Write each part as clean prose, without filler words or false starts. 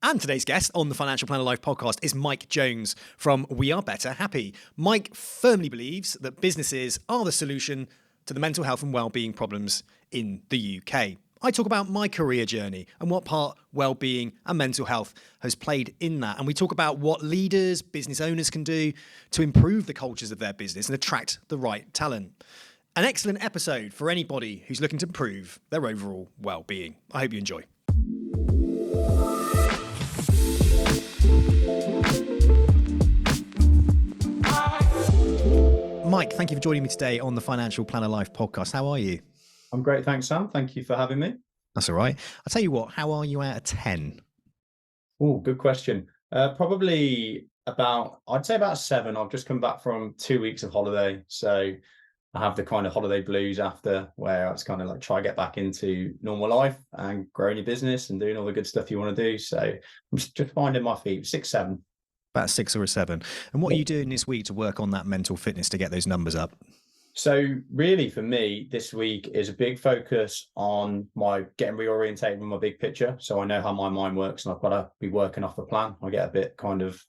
And today's guest on the Financial Planner Live podcast is Mike Jones from We Are Better Happy. Mike firmly believes that businesses are the solution to the mental health and wellbeing problems in the UK. I talk about my career journey and what part wellbeing and mental health has played in that. And we talk about what leaders, business owners can do to improve the cultures of their business and attract the right talent. An excellent episode for anybody who's looking to improve their overall well-being. I hope you enjoy. Mike, thank you for joining me today on the Financial Planner Live podcast. How are you? I'm great, thanks, Sam. Thank you for having me. That's all right. I'll tell you what, how are you out of 10? Oh, good question. Probably I'd say about 7. I've just come back from 2 weeks of holiday. So I have the kind of holiday blues after, where it's kind of like try to get back into normal life and growing your business and doing all the good stuff you want to do. So I'm just finding my feet, 6, 7. About a 6 or a 7. And what are you doing this week to work on that mental fitness to get those numbers up? So really for me, this week is a big focus on my getting reorientated with my big picture. So I know how my mind works and I've got to be working off a plan. I get a bit kind of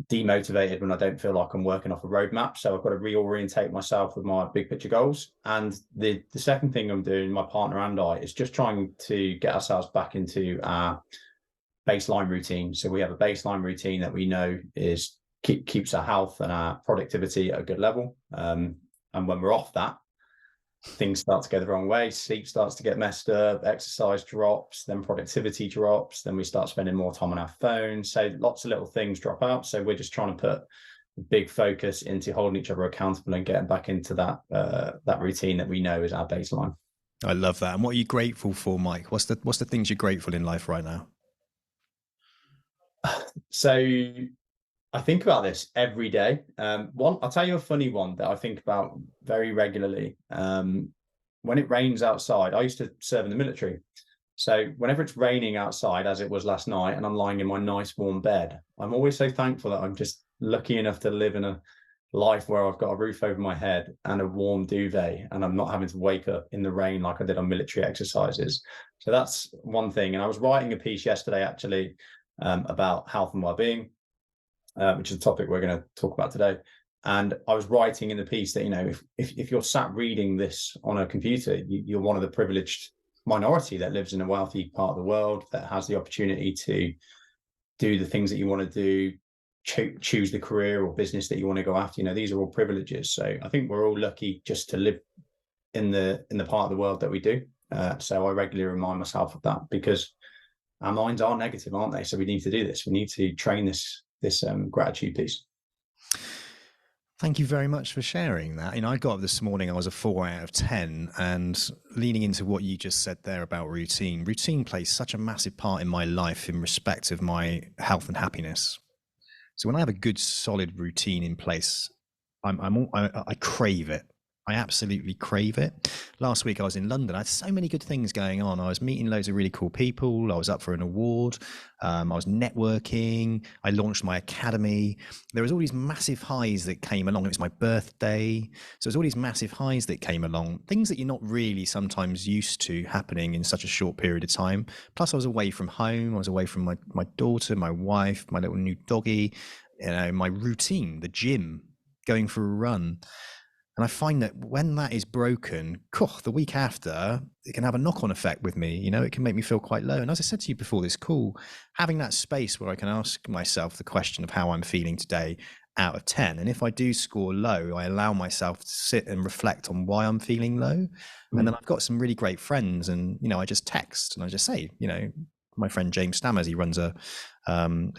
demotivated when I don't feel like I'm working off a roadmap. So I've got to reorientate myself with my big picture goals. And the second thing I'm doing, my partner and I, is just trying to get ourselves back into our baseline routine. So we have a baseline routine that we know is keeps our health and our productivity at a good level. And when we're off that, things start to go the wrong way. Sleep starts to get messed up, exercise drops, then productivity drops, then we start spending more time on our phones. So lots of little things drop out. So we're just trying to put a big focus into holding each other accountable and getting back into that routine that we know is our baseline. I love that. And what are you grateful for, Mike? What's the things you're grateful in life right now? So I think about this every day. I'll tell you a funny one that I think about very regularly. When it rains outside, I used to serve in the military. So whenever it's raining outside, as it was last night, and I'm lying in my nice warm bed, I'm always so thankful that I'm just lucky enough to live in a life where I've got a roof over my head and a warm duvet, and I'm not having to wake up in the rain like I did on military exercises. So that's one thing. And I was writing a piece yesterday, actually, about health and well-being, which is a topic we're going to talk about today. And I was writing in the piece that, you know, if you're sat reading this on a computer, you're one of the privileged minority that lives in a wealthy part of the world, that has the opportunity to do the things that you want to do, choose the career or business that you want to go after. You know, these are all privileges. So I think we're all lucky just to live in the part of the world that we do. So I regularly remind myself of that, because our minds are negative, aren't they? So we need to do this. We need to train this gratitude piece. Thank you very much for sharing that. You know, I got up this morning, I was a 4 out of 10, and leaning into what you just said there about routine plays such a massive part in my life in respect of my health and happiness. So when I have a good, solid routine in place, I crave it. I absolutely crave it. Last week I was in London. I had so many good things going on. I was meeting loads of really cool people. I was up for an award. I was networking. I launched my academy. There was all these massive highs that came along. It was my birthday. So there's all these massive highs that came along, things that you're not really sometimes used to happening in such a short period of time. Plus I was away from home. I was away from my daughter, my wife, my little new doggy, you know, my routine, the gym, going for a run. And I find that when that is broken, the week after, it can have a knock-on effect with me. You know, it can make me feel quite low. And as I said to you before this call, having that space where I can ask myself the question of how I'm feeling today out of 10. And if I do score low, I allow myself to sit and reflect on why I'm feeling low. And then I've got some really great friends, and, you know, I just text and I just say, you know, my friend James Stammers, he runs a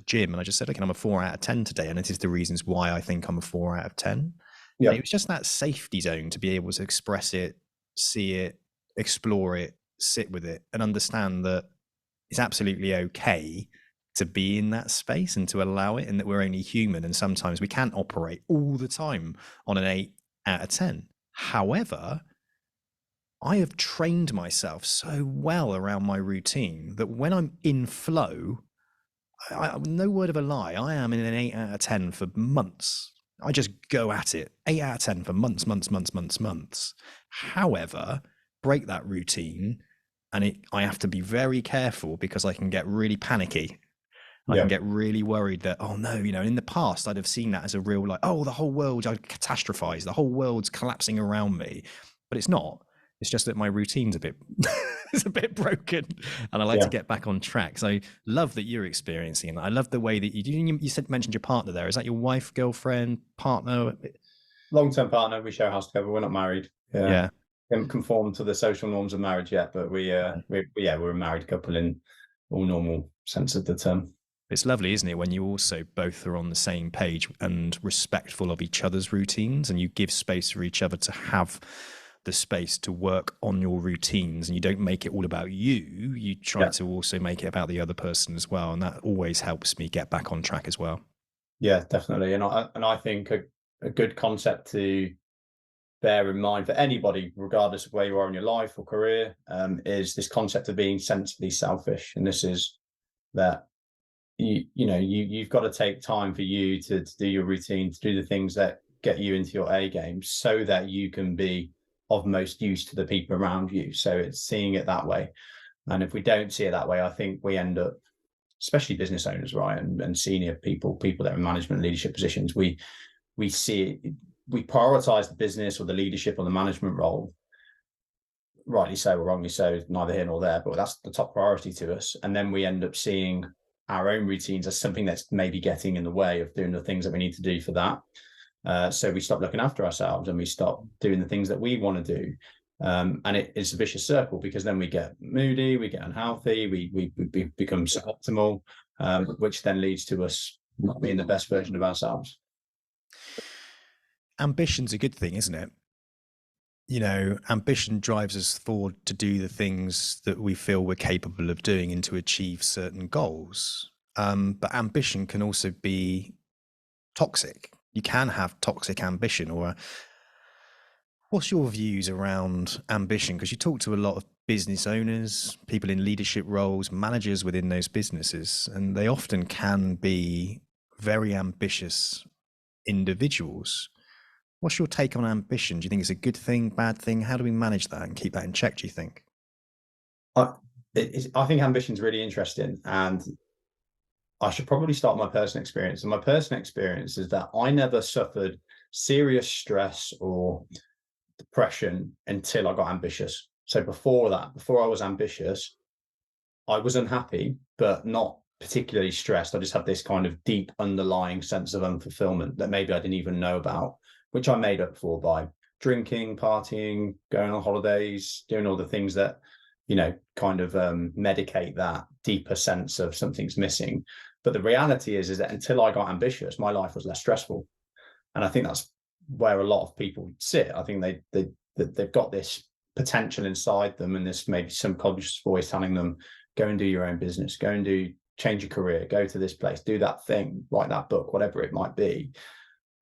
gym. And I just said, okay, I'm a 4 out of 10 today. And it is the reasons why I think I'm a 4 out of 10. Yeah. It was just that safety zone to be able to express it, see it, explore it, sit with it, and understand that it's absolutely okay to be in that space and to allow it, and that we're only human and sometimes we can't operate all the time on an 8 out of 10. However, I have trained myself so well around my routine that when I'm in flow, no word of a lie, I am in an 8 out of 10 for months. I just go at it, 8 out of 10 for months. However, break that routine, and I have to be very careful because I can get really panicky. I can Yeah. get really worried that, oh no, in the past I'd have seen that as a real, like, oh, the whole world, I'd catastrophize, the whole world's collapsing around me. But it's not. It's just that my routine's a bit it's a bit broken, and I like to Yeah. get back on track. So I love that you're experiencing it. I love the way that you said, mentioned your partner there. Is that your wife, girlfriend, partner? Long-term partner. We share a house together. We're not married. Yeah. Yeah. Haven't conformed to the social norms of marriage yet, but we're a married couple in all normal sense of the term. It's lovely, isn't it, when you also both are on the same page and respectful of each other's routines, and you give space for each other to have the space to work on your routines, and you don't make it all about you. You try Yeah. to also make it about the other person as well, and that always helps me get back on track as well. Yeah, definitely. And I think a good concept to bear in mind for anybody, regardless of where you are in your life or career, is this concept of being sensibly selfish. And this is that you've got to take time for you to do your routine, to do the things that get you into your A game, so that you can be of most use to the people around you. So it's seeing it that way. And if we don't see it that way, I think we end up, especially business owners, right, and senior people that are in management leadership positions, we see it, we prioritize the business or the leadership or the management role, rightly so or wrongly so, neither here nor there, but that's the top priority to us. And then we end up seeing our own routines as something that's maybe getting in the way of doing the things that we need to do for that. So we stop looking after ourselves and we stop doing the things that we want to do. And it's a vicious circle, because then we get moody, we get unhealthy, we become suboptimal, which then leads to us not being the best version of ourselves. Ambition's a good thing, isn't it? Ambition drives us forward to do the things that we feel we're capable of doing and to achieve certain goals. But ambition can also be toxic. You can have toxic ambition. Or what's your views around ambition? Because you talk to a lot of business owners, people in leadership roles, managers within those businesses, and they often can be very ambitious individuals. What's your take on ambition? Do you think it's a good thing, bad thing? How do we manage that and keep that in check, do you think? I think ambition is really interesting, and I should probably start my personal experience. And my personal experience is that I never suffered serious stress or depression until I got ambitious. So before that, before I was ambitious, I was unhappy, but not particularly stressed. I just had this kind of deep underlying sense of unfulfillment that maybe I didn't even know about, which I made up for by drinking, partying, going on holidays, doing all the things that, kind of medicate that deeper sense of something's missing. But the reality is that until I got ambitious, my life was less stressful. And I think that's where a lot of people sit. I think they've got this potential inside them, and this maybe subconscious voice telling them, go and do your own business, go and change your career, go to this place, do that thing, write that book, whatever it might be.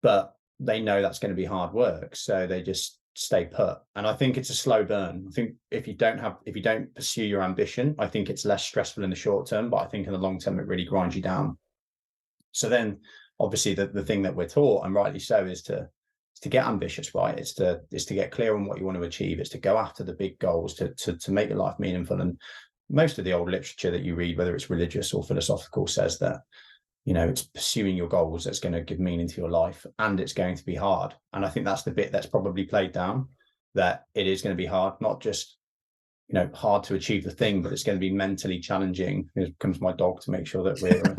But they know that's going to be hard work, so they just stay put. And I think it's a slow burn. I think if you don't pursue your ambition, I think it's less stressful in the short term, but I think in the long term it really grinds you down. So then obviously the thing that we're taught, and rightly so, is to get ambitious, right? It's to get clear on what you want to achieve. It's to go after the big goals, to make your life meaningful. And most of the old literature that you read, whether it's religious or philosophical, says that, it's pursuing your goals that's going to give meaning to your life, and it's going to be hard. And I think that's the bit that's probably played down, that it is going to be hard, not just, hard to achieve the thing, but it's going to be mentally challenging. Here comes my dog to make sure that we're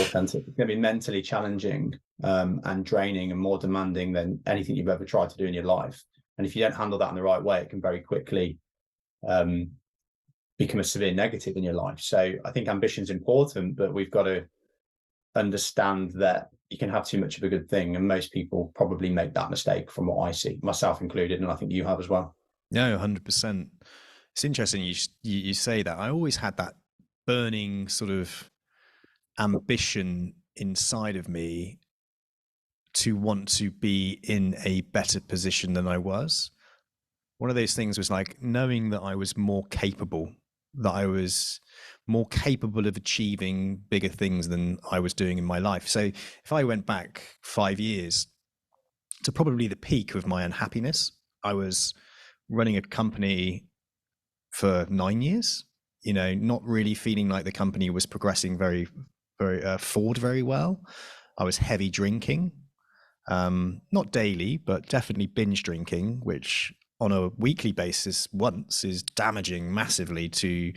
authentic. It's going to be mentally challenging, and draining and more demanding than anything you've ever tried to do in your life. And if you don't handle that in the right way, it can very quickly become a severe negative in your life. So I think ambition is important, but we've got to understand that you can have too much of a good thing, and most people probably make that mistake, from what I see, myself included, and I think you have as well. No, 100%. It's interesting you say that. I always had that burning sort of ambition inside of me to want to be in a better position than I was. One of those things was like knowing that I was more capable, that I was more capable of achieving bigger things than I was doing in my life. So if I went back 5 years to probably the peak of my unhappiness, I was running a company for 9 years, not really feeling like the company was progressing forward very well. I was heavy drinking, not daily, but definitely binge drinking, which on a weekly basis once is damaging massively to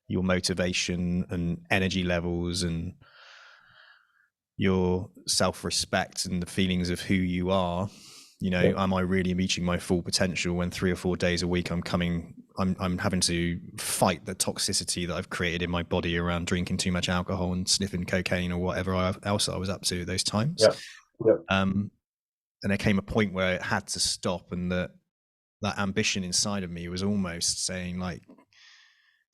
your motivation and energy levels and your self-respect and the feelings of who you are. Yeah. Am I really reaching my full potential when 3 or 4 days a week I'm having to fight the toxicity that I've created in my body around drinking too much alcohol and sniffing cocaine or whatever else I was up to at those times. Yeah. Yeah. And there came a point where it had to stop, and that ambition inside of me was almost saying, like,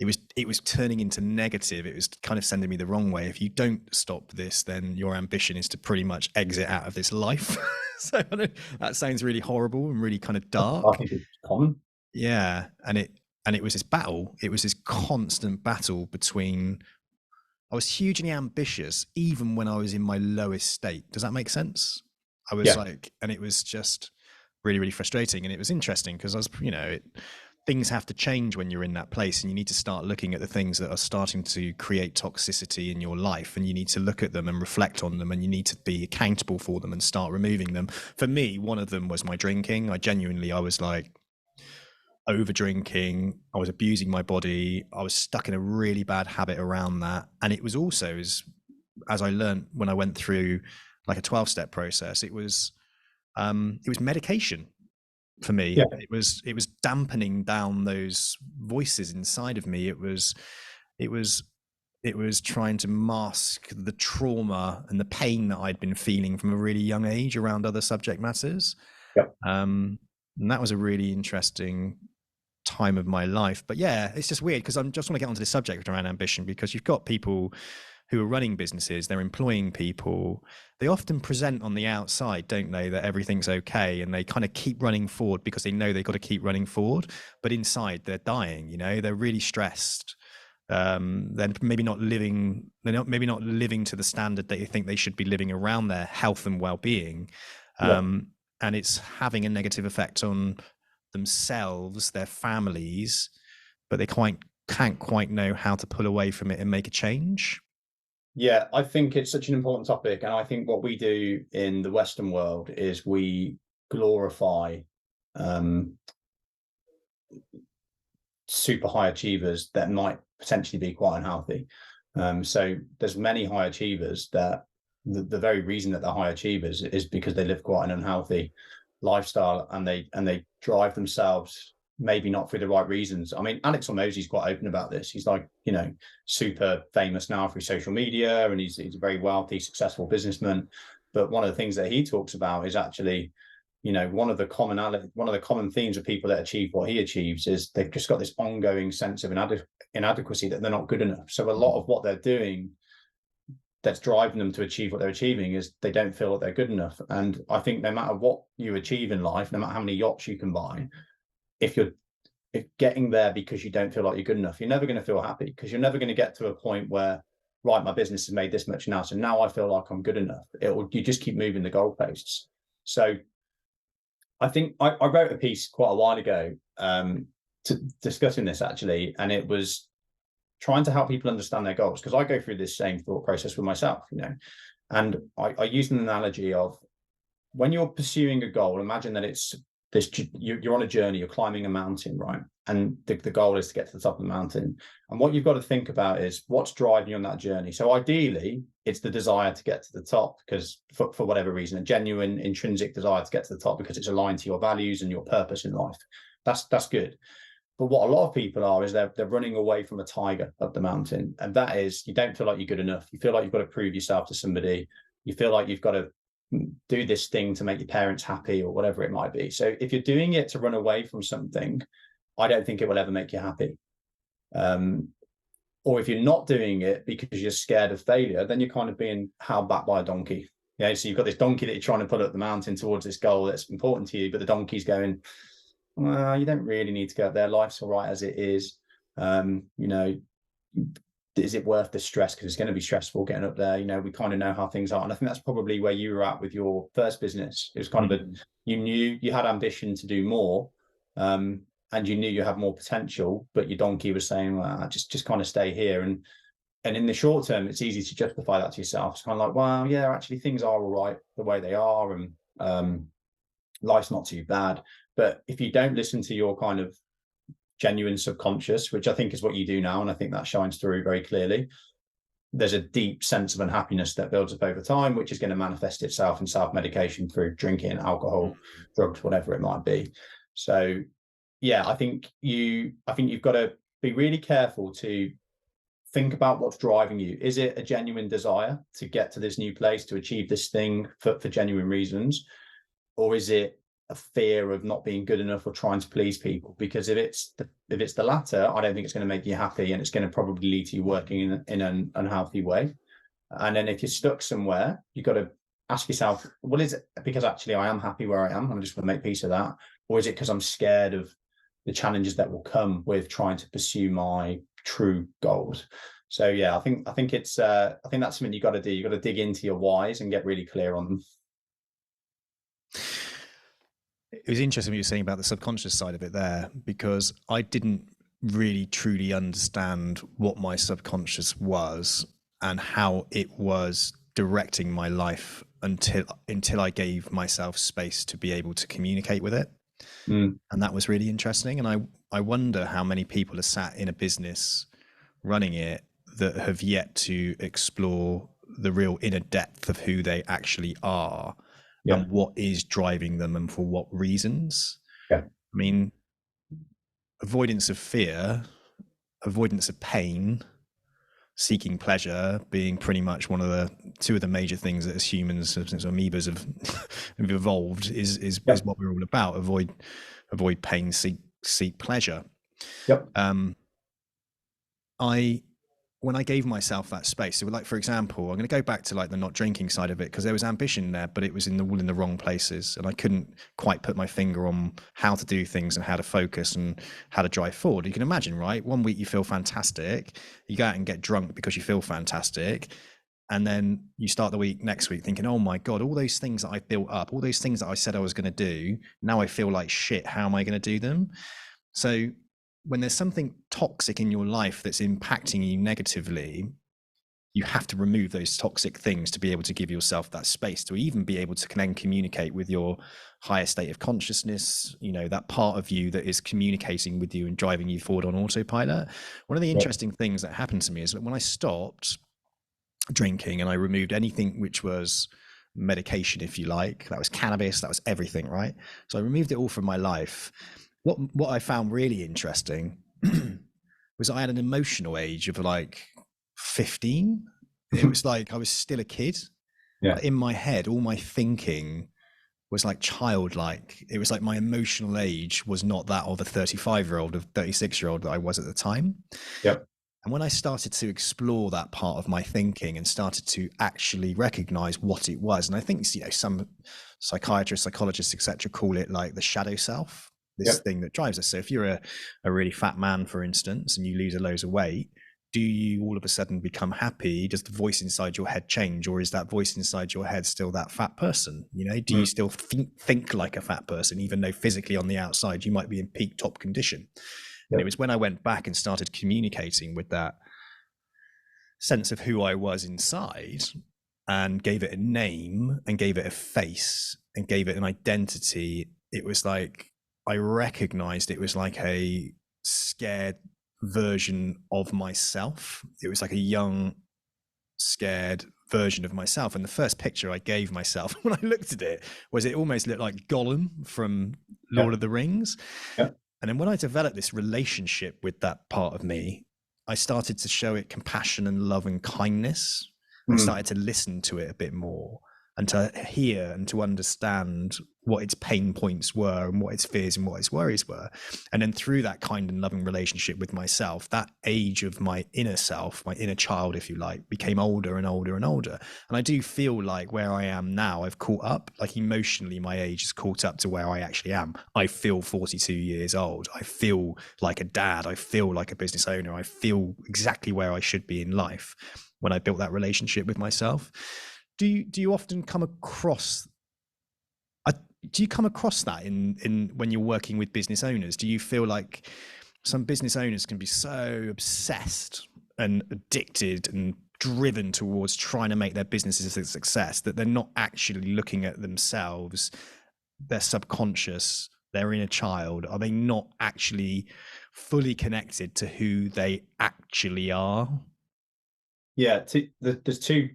it was turning into negative. It was kind of sending me the wrong way. If you don't stop this, then your ambition is to pretty much exit out of this life. So I know that sounds really horrible and really kind of I dark. think it's common. Yeah, and it was this battle. It was this constant battle between. I was hugely ambitious even when I was in my lowest state. Does that make sense? I was Yeah. like, and it was just really, really frustrating. And it was interesting because I was, things have to change when you're in that place, and you need to start looking at the things that are starting to create toxicity in your life, and you need to look at them and reflect on them, and you need to be accountable for them and start removing them. For me, one of them was my drinking. I was like, over drinking. I was abusing my body. I was stuck in a really bad habit around that. And it was also, as I learned when I went through like a 12-step process, it was medication for me. Yeah. It was dampening down those voices inside of me. It was trying to mask the trauma and the pain that I'd been feeling from a really young age around other subject matters. Yeah. And that was a really interesting time of my life. But yeah, it's just weird because I just want to get onto this subject around ambition, because you've got people who are running businesses, they're employing people. They often present on the outside, don't they, that everything's okay, and they kind of keep running forward because they know they've got to keep running forward. But inside, they're dying. They're really stressed. They're maybe not living. They're not maybe not living to the standard that you think they should be living around their health and well-being. Yeah. And it's having a negative effect on themselves, their families, but they can't quite know how to pull away from it and make a change. Yeah, I think it's such an important topic. And I think what we do in the Western world is we glorify um, super high achievers that might potentially be quite unhealthy. So there's many high achievers that the very reason that they're high achievers is because they live quite an unhealthy lifestyle, and they drive themselves maybe not for the right reasons. I mean, Alex Hormozy's quite open about this. He's like, super famous now through social media, and he's a very wealthy, successful businessman. But one of the things that he talks about is actually, one of the common themes of people that achieve what he achieves is they've just got this ongoing sense of inadequacy, that they're not good enough. So a lot of what they're doing that's driving them to achieve what they're achieving is they don't feel that they're good enough. And I think no matter what you achieve in life, no matter how many yachts you can buy, if getting there because you don't feel like you're good enough, you're never going to feel happy, because you're never going to get to a point where, right, my business has made this much now, so now I feel like I'm good enough. You just keep moving the goalposts. So I think I wrote a piece quite a while ago discussing this, actually, and it was trying to help people understand their goals, because I go through this same thought process with myself, and I use an analogy of, when you're pursuing a goal, imagine that it's this, you're on a journey, you're climbing a mountain, right? And the goal is to get to the top of the mountain. And what you've got to think about is what's driving you on that journey. So ideally, it's the desire to get to the top, because for whatever reason, a genuine intrinsic desire to get to the top because it's aligned to your values and your purpose in life. That's good. But what a lot of people are is they're running away from a tiger up the mountain. And that is, you don't feel like you're good enough. You feel like you've got to prove yourself to somebody. You feel like you've got to do this thing to make your parents happy, or whatever it might be. So if you're doing it to run away from something, I don't think it will ever make you happy. Or if you're not doing it because you're scared of failure, then you're kind of being held back by a donkey. Yeah, so you've got this donkey that you're trying to put up the mountain towards this goal that's important to you, but the donkey's going, well, you don't really need to go up there. Life's all right as it is. Is it worth the stress? Because it's going to be stressful getting up there. We kind of know how things are. And I think that's probably where you were at with your first business. It was kind of you knew you had ambition to do more, and you knew you had more potential, but your donkey was saying, well, just kind of stay here. And in the short term, it's easy to justify that to yourself. It's kind of like, well, yeah, actually things are all right the way they are, and life's not too bad. But if you don't listen to your kind of genuine subconscious, which I think is what you do now, and I think that shines through very clearly, there's a deep sense of unhappiness that builds up over time, which is going to manifest itself in self-medication through drinking, alcohol, drugs, whatever it might be. So yeah, I think you've got to be really careful to think about what's driving you. Is it a genuine desire to get to this new place, to achieve this thing for genuine reasons? Or is it a fear of not being good enough or trying to please people? Because if it's the latter, I don't think it's going to make you happy, and it's going to probably lead to you working in an unhealthy way. And then if you're stuck somewhere, you've got to ask yourself, well, is it because actually I am happy where I am, I'm just going to make peace of that? Or is it because I'm scared of the challenges that will come with trying to pursue my true goals? So yeah, I think it's I think that's something you got to do. You got to dig into your whys and get really clear on them. It was interesting what you were saying about the subconscious side of it there, because I didn't really truly understand what my subconscious was and how it was directing my life until I gave myself space to be able to communicate with it. And that was really interesting. And I wonder how many people are sat in a business running it that have yet to explore the inner depth of who they actually are, Yeah. and what is driving them and for what reasons. Yeah. I mean, avoidance of fear, avoidance of pain, seeking pleasure being pretty much two of the major things that as humans, since amoebas have evolved, is what we're all about. Avoid pain, seek pleasure. Yep. When I gave myself that space, so like, for example, I'm going to go back to like the not drinking side of it, because there was ambition there, but it was all in the wrong places. And I couldn't quite put my finger on how to do things and how to focus and how to drive forward. You can imagine, right? One week you feel fantastic. You go out and get drunk because you feel fantastic. And then you start the next week thinking, oh my God, all those things that I built up, all those things that I said I was going to do, now I feel like shit. How am I going to do them? So when there's something toxic in your life that's impacting you negatively, you have to remove those toxic things to be able to give yourself that space to even be able to then communicate with your higher state of consciousness, that part of you that is communicating with you and driving you forward on autopilot. One of the interesting things that happened to me is that when I stopped drinking and I removed anything which was medication, if you like, that was cannabis, that was everything, right? So I removed it all from my life. What I found really interesting was I had an emotional age of like 15. It was like I was still a kid. Yeah. In my head, all my thinking was like childlike. It was like my emotional age was not that of a 35-year-old or 36-year-old that I was at the time. Yep. And when I started to explore that part of my thinking and started to actually recognize what it was, and I think some psychiatrists, psychologists, etc., call it like the shadow self. This thing that drives us. So if you're a really fat man, for instance, and you lose a load of weight, do you all of a sudden become happy? Does the voice inside your head change, or is that voice inside your head still that fat person? Do you still think like a fat person, even though physically on the outside you might be in peak top condition? And it was when I went back and started communicating with that sense of who I was inside and gave it a name and gave it a face and gave it an identity. It was like I recognized it was like a scared version of myself. It was like a young, scared version of myself. And the first picture I gave myself when I looked at it was it almost looked like Gollum from Lord of the Rings. And then when I developed this relationship with that part of me, I started to show it compassion and love and kindness. I started to listen to it a bit more and to hear and to understand what its pain points were and what its fears and what its worries were. And then through that kind and loving relationship with myself, that age of my inner self, my inner child, if you like, became older and older and older. And I do feel like where I am now, I've caught up, like emotionally, my age has caught up to where I actually am. I feel 42 years old. I feel like a dad. I feel like a business owner. I feel exactly where I should be in life when I built that relationship with myself. Do you often come across, do you come across that in when you're working with business owners? Do you feel like some business owners can be so obsessed and addicted and driven towards trying to make their businesses a success that they're not actually looking at themselves, their subconscious, their inner child? Are they not actually fully connected to who they actually are? Yeah, there's two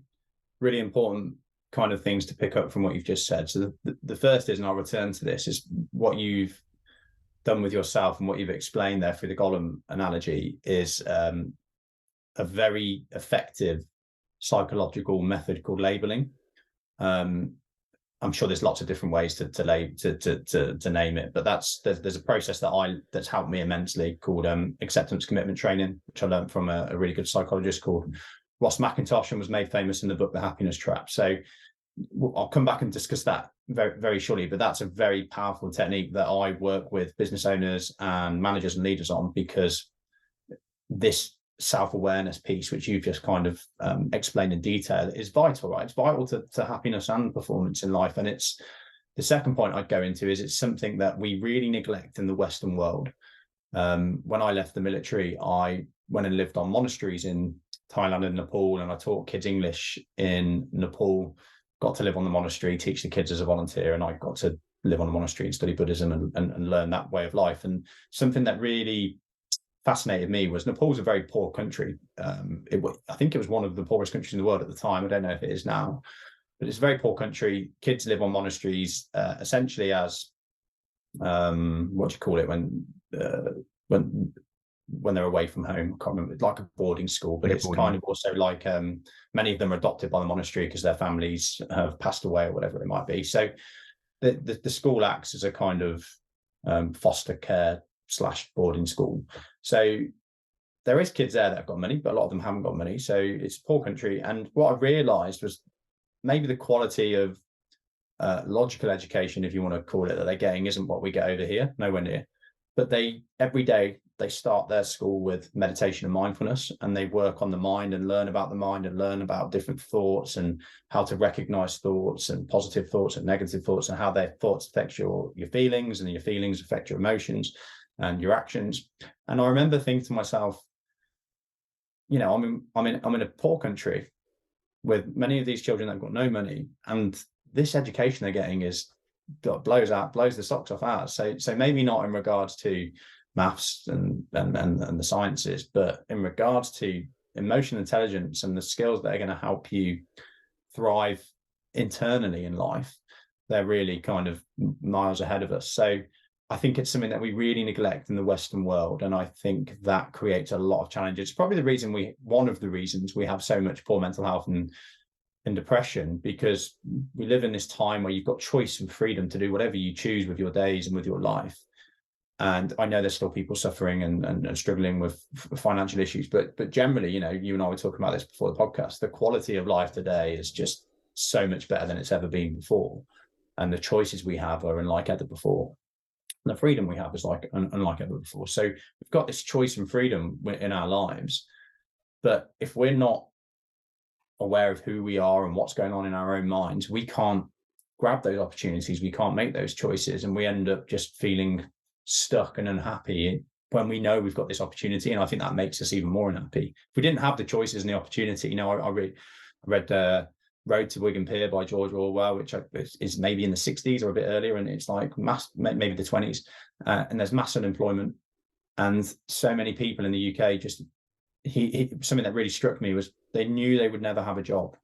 really important kind of things to pick up from what you've just said. So the first is, and I'll return to this, is what you've done with yourself and what you've explained there through the golem analogy is a very effective psychological method called labeling. I'm sure there's lots of different ways to name it, but there's a process that's helped me immensely called acceptance commitment training, which I learned from a really good psychologist called Ross McIntosh, and was made famous in the book The Happiness Trap. So I'll come back and discuss that very, very shortly, but that's a very powerful technique that I work with business owners and managers and leaders on, because this self-awareness piece, which you've just kind of explained in detail, is vital, right? It's vital to happiness and performance in life. And it's the second point I'd go into is it's something that we really neglect in the Western world. When I left the military, I went and lived on monasteries in Thailand and Nepal, and I taught kids English in Nepal, got to live on the monastery, teach the kids as a volunteer, and I got to live on a monastery and study Buddhism and learn that way of life. And something that really fascinated me was Nepal's a very poor country. I think it was one of the poorest countries in the world at the time. I don't know if it is now, but it's a very poor country. Kids live on monasteries essentially as what do you call it when they're away from home? I can't remember. It's like a boarding school, but it's kind of also like many of them are adopted by the monastery because their families have passed away or whatever it might be. So the school acts as a kind of foster care / boarding school. So there is kids there that have got money, but a lot of them haven't got money. So it's a poor country. And what I realized was maybe the quality of logical education, if you want to call it, that they're getting isn't what we get over here, nowhere near. But every day they start their school with meditation and mindfulness, and they work on the mind and learn about the mind and learn about different thoughts and how to recognize thoughts and positive thoughts and negative thoughts, and how their thoughts affect your feelings, and your feelings affect your emotions and your actions. And I remember thinking to myself, I'm in a poor country with many of these children that have got no money, and this education they're getting blows the socks off ours. So maybe not in regards to maths and the sciences, but in regards to emotional intelligence and the skills that are going to help you thrive internally in life, they're really kind of miles ahead of us. So I think it's something that we really neglect in the Western world, and I think that creates a lot of challenges. It's probably one of the reasons we have so much poor mental health and depression, because we live in this time where you've got choice and freedom to do whatever you choose with your days and with your life. And I know there's still people suffering and struggling with financial issues, but generally, you and I were talking about this before the podcast, the quality of life today is just so much better than it's ever been before. And the choices we have are unlike ever before. And the freedom we have is unlike ever before. So we've got this choice and freedom in our lives. But if we're not aware of who we are and what's going on in our own minds, we can't grab those opportunities. We can't make those choices. And we end up just feeling stuck and unhappy when we know we've got this opportunity. And I think that makes us even more unhappy. If we didn't have the choices and the opportunity, I read Road to Wigan Pier by George Orwell, which is maybe in the 60s or a bit earlier, and it's like maybe the 20s, and there's mass unemployment, and so many people in the UK something that really struck me was they knew they would never have a job.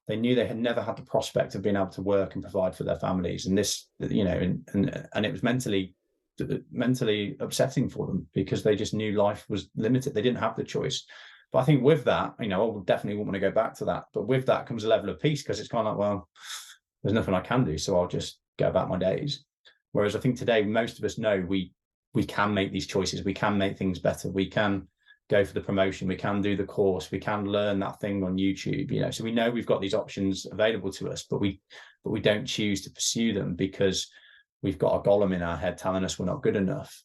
They knew they had never had the prospect of being able to work and provide for their families, and this, and it was mentally upsetting for them, because they just knew life was limited. They didn't have the choice. But I think with that, I would definitely want to go back to that. But with that comes a level of peace, because it's kind of like, well, there's nothing I can do, so I'll just go about my days. Whereas I think today, most of us know we can make these choices. We can make things better. We can go for the promotion. We can do the course. We can learn that thing on YouTube. So we know we've got these options available to us, but we don't choose to pursue them because we've got a golem in our head telling us we're not good enough.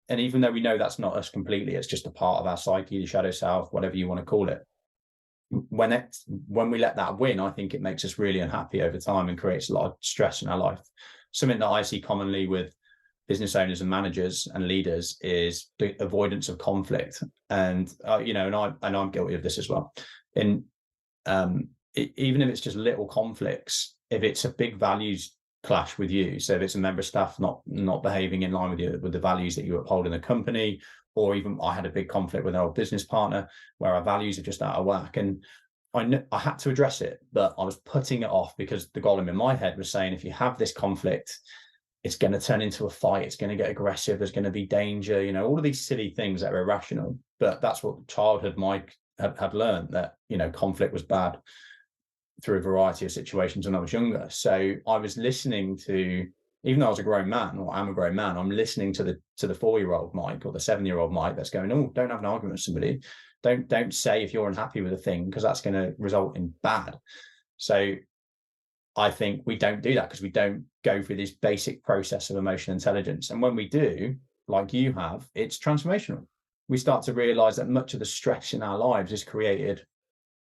And even though we know that's not us completely, it's just a part of our psyche, the shadow self, whatever you want to call it. when we let that win, I think it makes us really unhappy over time and creates a lot of stress in our life. Something that I see commonly with business owners and managers and leaders is the avoidance of conflict. And I'm guilty of this as well. And even if it's just little conflicts, if it's a big values clash with you, so if it's a member of staff not behaving in line with the values that you uphold in the company, or even I had a big conflict with our business partner where our values are just out of whack, and I had to address it, but I was putting it off because the golem in my head was saying, if you have this conflict, it's going to turn into a fight, it's going to get aggressive, there's going to be danger, all of these silly things that are irrational. But that's what childhood Mike had learned, that conflict was bad through a variety of situations when I was younger. So I was listening to, even though I was a grown man, or I'm a grown man, I'm listening to the 4-year-old Mike or the 7-year-old Mike that's going, oh, don't have an argument with somebody. Don't say if you're unhappy with a thing, because that's going to result in bad. So I think we don't do that because we don't go through this basic process of emotional intelligence. And when we do, like you have, it's transformational. We start to realize that much of the stress in our lives is created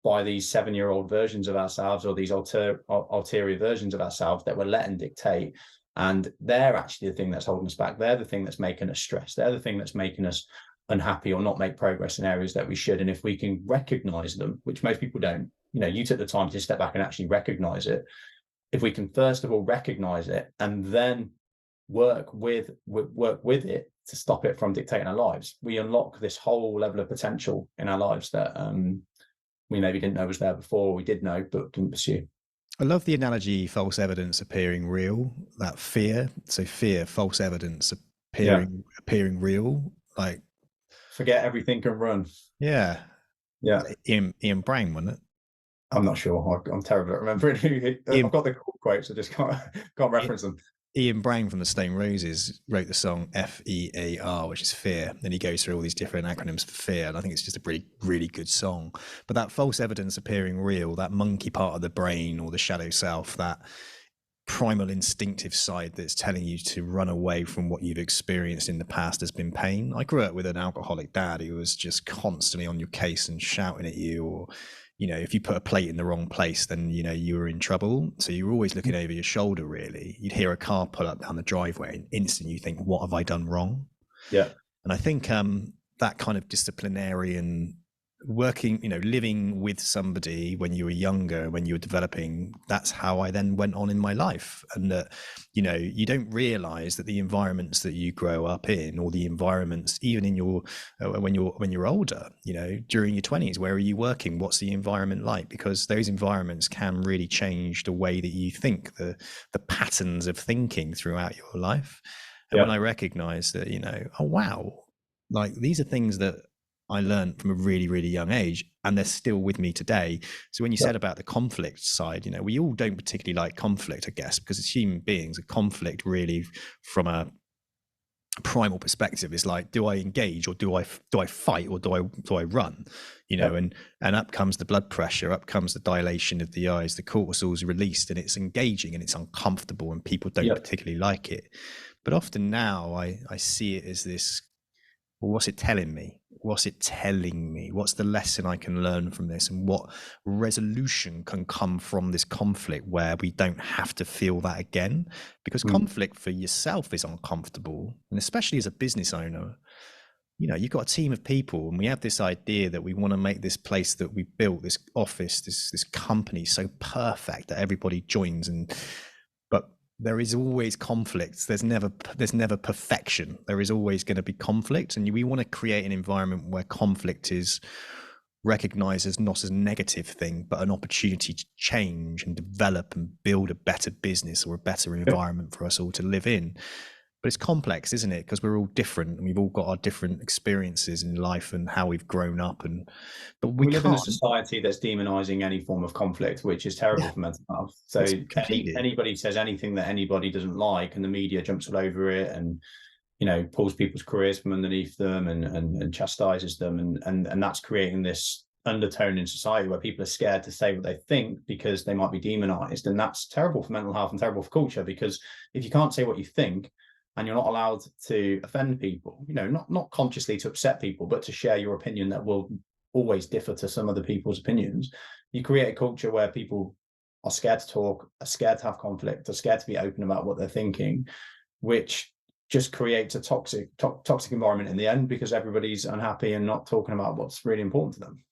by these 7-year-old versions of ourselves, or these ulterior versions of ourselves that we're letting dictate. And they're actually the thing that's holding us back. They're the thing that's making us stressed. They're the thing that's making us unhappy or not make progress in areas that we should. And if we can recognize them, which most people don't, you took the time to step back and actually recognize it. If we can first of all recognize it and then work with it to stop it from dictating our lives, we unlock this whole level of potential in our lives that we maybe didn't know was there before, we did know but didn't pursue. I love the analogy false evidence appearing real, that fear. So fear, false evidence appearing real. Like, forget everything and run. Yeah. Ian Brang, wasn't it? I'm not sure. I'm terrible at remembering. I've got the quotes, I just can't reference them. Ian Brang from the Stone Roses wrote the song FEAR, which is fear. Then he goes through all these different acronyms for fear. And I think it's just a really, really good song. But that false evidence appearing real, that monkey part of the brain or the shadow self, that primal instinctive side that's telling you to run away from what you've experienced in the past has been pain. I grew up with an alcoholic dad who was just constantly on your case and shouting at you, or if you put a plate in the wrong place, then you were in trouble. So you were always looking over your shoulder. Really, you'd hear a car pull up down the driveway, and instantly you think, "What have I done wrong?" Yeah, and I think that kind of disciplinarian working, living with somebody when you were younger, when you were developing, that's how I then went on in my life. And that, you don't realize that the environments that you grow up in, or the environments even in your when you're older, during your 20s, where are you working, what's the environment like? Because those environments can really change the way that you think, the patterns of thinking throughout your life. And when I recognize that, oh wow, like these are things that I learned from a really, really young age, and they're still with me today. So when you said about the conflict side, we all don't particularly like conflict, I guess, because as human beings, a conflict really, from a primal perspective, is like, do I engage, or do I fight, or do I run? And up comes the blood pressure, up comes the dilation of the eyes, the cortisol is released, and it's engaging and it's uncomfortable, and people don't particularly like it. But often now I see it as this, well, what's it telling me? What's it telling me? What's the lesson I can learn from this? And what resolution can come from this conflict where we don't have to feel that again? Because conflict for yourself is uncomfortable. And especially as a business owner, you've got a team of people, and we have this idea that we want to make this place that we built, this office, this company, so perfect that everybody joins. But there is always conflict. There's never perfection. There is always going to be conflict, and we want to create an environment where conflict is recognized as not as a negative thing, but an opportunity to change and develop and build a better business or a better environment for us all to live in. But it's complex, isn't it? Because we're all different, and we've all got our different experiences in life and how we've grown up. But we live in a society that's demonizing any form of conflict, which is terrible for mental health. So anybody says anything that anybody doesn't like, and the media jumps all over it, and pulls people's careers from underneath them, and chastises them, and that's creating this undertone in society where people are scared to say what they think because they might be demonized. And that's terrible for mental health and terrible for culture, because if you can't say what you think, and you're not allowed to offend people, not consciously to upset people, but to share your opinion that will always differ to some other people's opinions, you create a culture where people are scared to talk, are scared to have conflict, are scared to be open about what they're thinking, which just creates a toxic environment in the end, because everybody's unhappy and not talking about what's really important to them.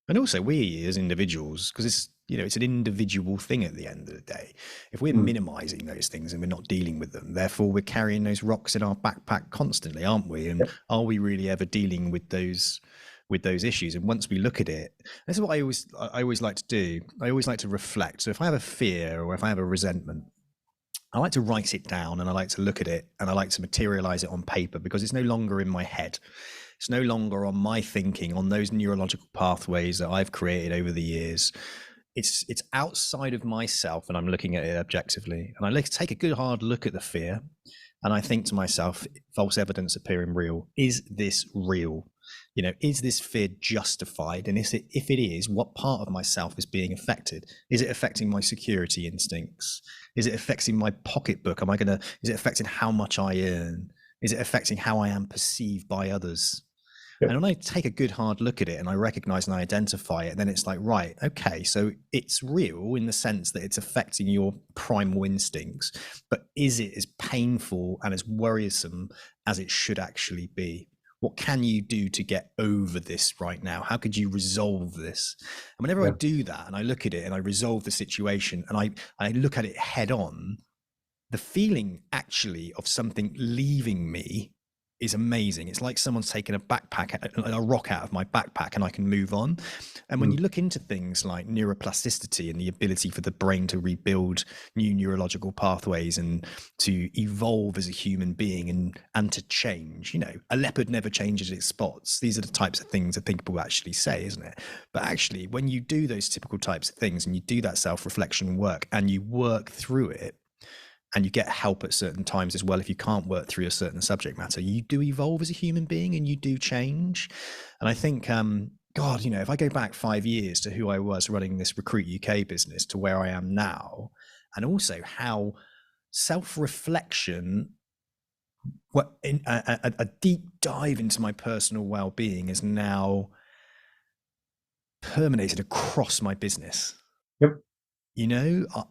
And also we as individuals, because it's an individual thing at the end of the day. If we're minimizing those things and we're not dealing with them, therefore we're carrying those rocks in our backpack constantly, aren't we? And are we really ever dealing with those issues? And once we look at it, this is what I always like to do. I always like to reflect. So if I have a fear or if I have a resentment, I like to write it down and I like to look at it and I like to materialize it on paper, because it's no longer in my head. It's no longer on my thinking, on those neurological pathways that I've created over the years. It's outside of myself, and I'm looking at it objectively. And I take a good hard look at the fear, and I think to myself, false evidence appearing real. Is this real? Is this fear justified? And if it is, what part of myself is being affected? Is it affecting my security instincts? Is it affecting my pocketbook? Is it affecting how much I earn? Is it affecting how I am perceived by others? And when I take a good hard look at it and I recognize and I identify it, then it's like, right, okay, so it's real in the sense that it's affecting your primal instincts, but is it as painful and as worrisome as it should actually be? What can you do to get over this right now? How could you resolve this? And whenever I do that and I look at it and I resolve the situation and I look at it head on, the feeling actually of something leaving me is amazing. It's like someone's taken a rock out of my backpack and I can move on. And when you look into things like neuroplasticity and the ability for the brain to rebuild new neurological pathways and to evolve as a human being and to change, a leopard never changes its spots. These are the types of things that people actually say, isn't it? But actually, when you do those typical types of things and you do that self-reflection work and you work through it, and you get help at certain times as well, if you can't work through a certain subject matter, you do evolve as a human being and you do change. And I think, God, if I go back 5 years to who I was running this Recruit UK business to where I am now, and also how self-reflection, a deep dive into my personal well-being is now permeated across my business.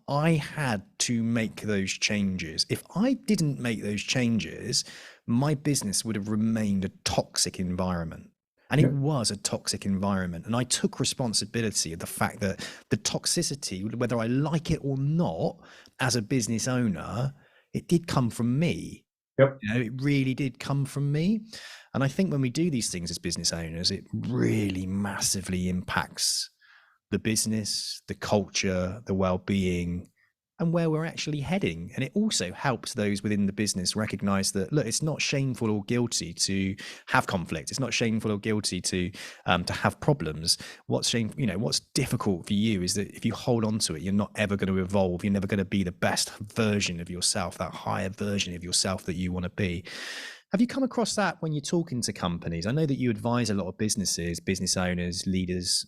I had to make those changes. If I didn't make those changes, my business would have remained a toxic environment. And it was a toxic environment. And I took responsibility of the fact that the toxicity, whether I like it or not, as a business owner, it did come from me. It really did come from me. And I think when we do these things as business owners, it really massively impacts the business, the culture, the well-being, and where we're actually heading. And it also helps those within the business recognize that, look, it's not shameful or guilty to have conflict. It's not shameful or guilty to have problems. What's difficult for you is that if you hold on to it, you're not ever going to evolve. You're never going to be the best version of yourself, that higher version of yourself that you want to be. Have you come across that when you're talking to companies? I know that you advise a lot of businesses, business owners, leaders,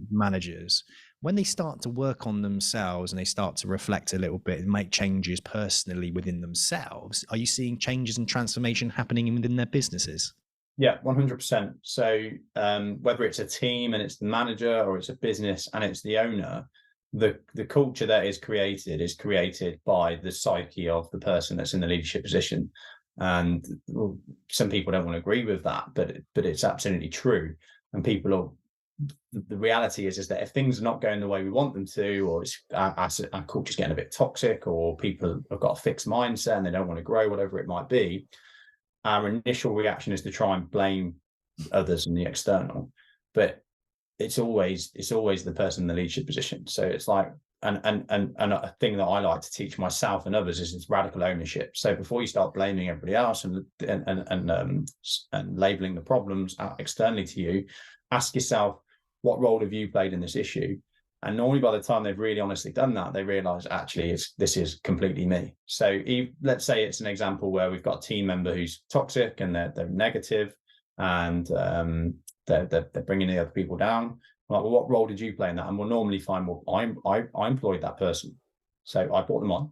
managers. When they start to work on themselves and they start to reflect a little bit and make changes personally within themselves, are you seeing changes and transformation happening within their businesses? Yeah, 100%. So whether it's a team and it's the manager, or it's a business and it's the owner, the culture that is created by the psyche of the person that's in the leadership position. And some people don't want to agree with that, but it's absolutely true. And the reality is that if things are not going the way we want them to, or our culture's getting a bit toxic, or people have got a fixed mindset and they don't want to grow, whatever it might be, our initial reaction is to try and blame others and the external. But it's always the person in the leadership position. So it's like, and a thing that I like to teach myself and others is radical ownership. So before you start blaming everybody else and labeling the problems out externally to you, ask yourself, what role have you played in this issue? And normally by the time they've really honestly done that, they realize actually this is completely me. So let's say it's an example where we've got a team member who's toxic and they're negative and they're bringing the other people down. Like, well, what role did you play in that? And we'll normally find, well, I employed that person, so I brought them on.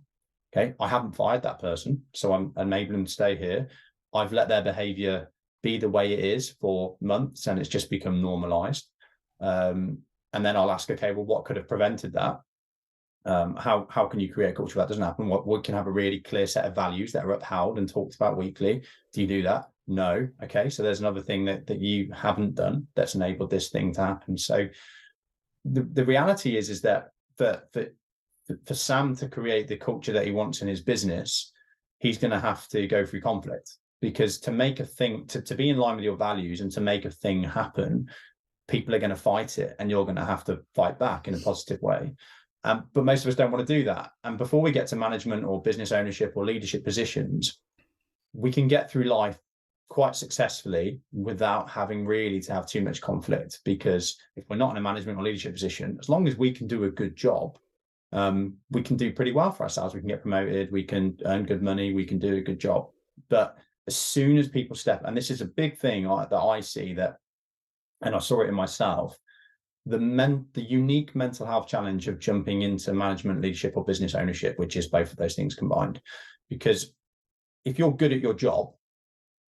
Okay, I haven't fired that person, so I'm enabling them to stay here. I've let their behavior be the way it is for months, and it's just become normalized. And then I'll ask, okay, well, what could have prevented that? How can you create a culture that doesn't happen? What can have a really clear set of values that are upheld and talked about weekly? Do you do that? No. Okay, so there's another thing that you haven't done that's enabled this thing to happen. So the reality is that for Sam to create the culture that he wants in his business, he's going to have to go through conflict, because to make a thing, to be in line with your values and to make a thing happen, people are going to fight it, and you're going to have to fight back in a positive way. But most of us don't want to do that. And before we get to management or business ownership or leadership positions, we can get through life quite successfully without having really to have too much conflict. Because if we're not in a management or leadership position, as long as we can do a good job, we can do pretty well for ourselves. We can get promoted, we can earn good money, we can do a good job. But as soon as people step, and this is a big thing that I see, that, and I saw it in myself, the unique mental health challenge of jumping into management, leadership, or business ownership, which is both of those things combined. Because if you're good at your job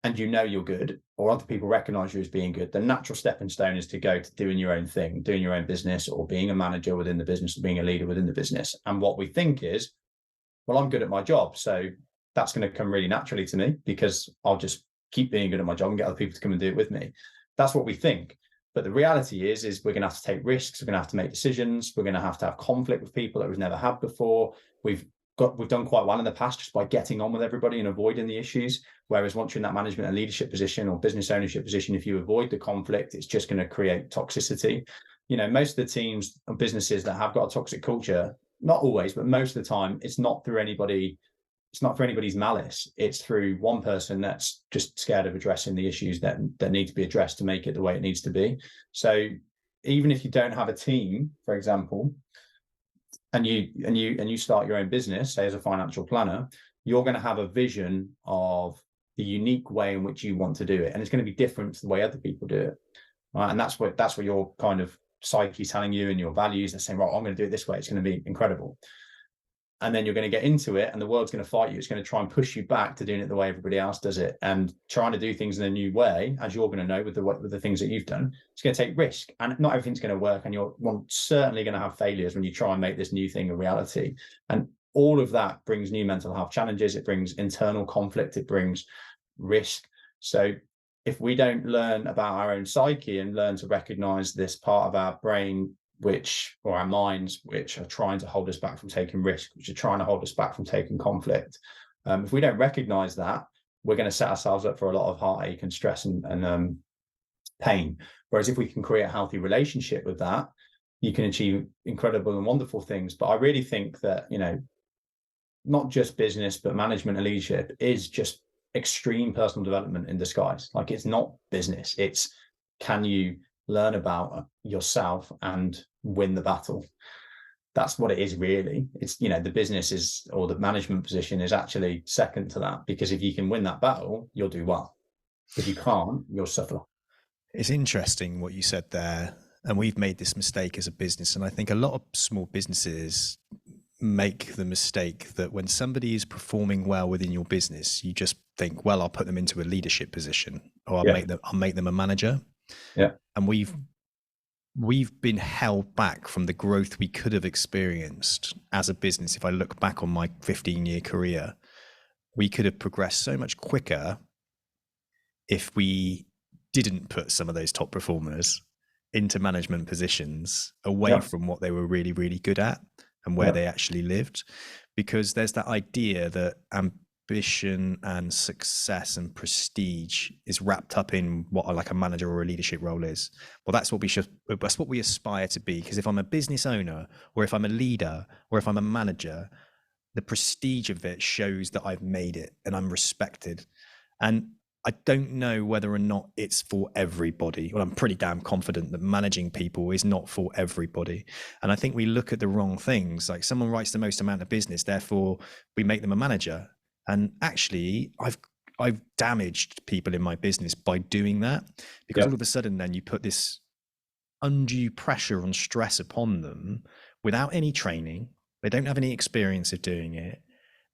and you know you're good, or other people recognize you as being good, the natural stepping stone is to go to doing your own thing, doing your own business, or being a manager within the business, or being a leader within the business. And what we think is, well, I'm good at my job, so that's going to come really naturally to me, because I'll just keep being good at my job and get other people to come and do it with me. That's what we think. But the reality is we're going to have to take risks. We're going to have to make decisions. We're going to have conflict with people that we've never had before. We've done quite well in the past just by getting on with everybody and avoiding the issues. Whereas once you're in that management and leadership position or business ownership position, if you avoid the conflict, it's just going to create toxicity. Most of the teams and businesses that have got a toxic culture, not always, but most of the time, it's not through anybody's malice. It's through one person that's just scared of addressing the issues that need to be addressed to make it the way it needs to be. So even if you don't have a team, for example, and you start your own business, say as a financial planner, you're going to have a vision of the unique way in which you want to do it, and it's going to be different to the way other people do it, right? And that's what your kind of psyche telling you, and your values are saying, right, I'm going to do it this way, it's going to be incredible. And then you're going to get into it, and the world's going to fight you. It's going to try and push you back to doing it the way everybody else does it, and trying to do things in a new way, as you're going to know with the things that you've done. It's going to take risk, and not everything's going to work, and you're certainly going to have failures when you try and make this new thing a reality. And all of that brings new mental health challenges. It brings internal conflict. It brings risk. So if we don't learn about our own psyche and learn to recognize this part of our brain, or our minds, which are trying to hold us back from taking risk, which are trying to hold us back from taking conflict, if we don't recognize that, we're going to set ourselves up for a lot of heartache and stress and pain. Whereas if we can create a healthy relationship with that, you can achieve incredible and wonderful things. But I really think that, not just business, but management and leadership is just extreme personal development in disguise. Like, it's not business. It's, can you learn about yourself and win the battle? That's what it is, really. It's, the business is, or the management position is actually second to that, because if you can win that battle, you'll do well. If you can't, you'll suffer. It's interesting what you said there. And we've made this mistake as a business. And I think a lot of small businesses make the mistake that when somebody is performing well within your business, you just think, well, I'll put them into a leadership position, or I'll make them a manager. Yeah. And we've been held back from the growth we could have experienced as a business. If I look back on my 15-year career, we could have progressed so much quicker if we didn't put some of those top performers into management positions away from what they were really, really good at and where they actually lived. Because there's that idea that ambition and success and prestige is wrapped up in what like a manager or a leadership role is. Well, that's what we aspire to be. Because if I'm a business owner, or if I'm a leader, or if I'm a manager, the prestige of it shows that I've made it and I'm respected. And I don't know whether or not it's for everybody. Well, I'm pretty damn confident that managing people is not for everybody. And I think we look at the wrong things. Like, someone writes the most amount of business, therefore we make them a manager. And actually, I've damaged people in my business by doing that, because all of a sudden then you put this undue pressure and stress upon them without any training. They don't have any experience of doing it.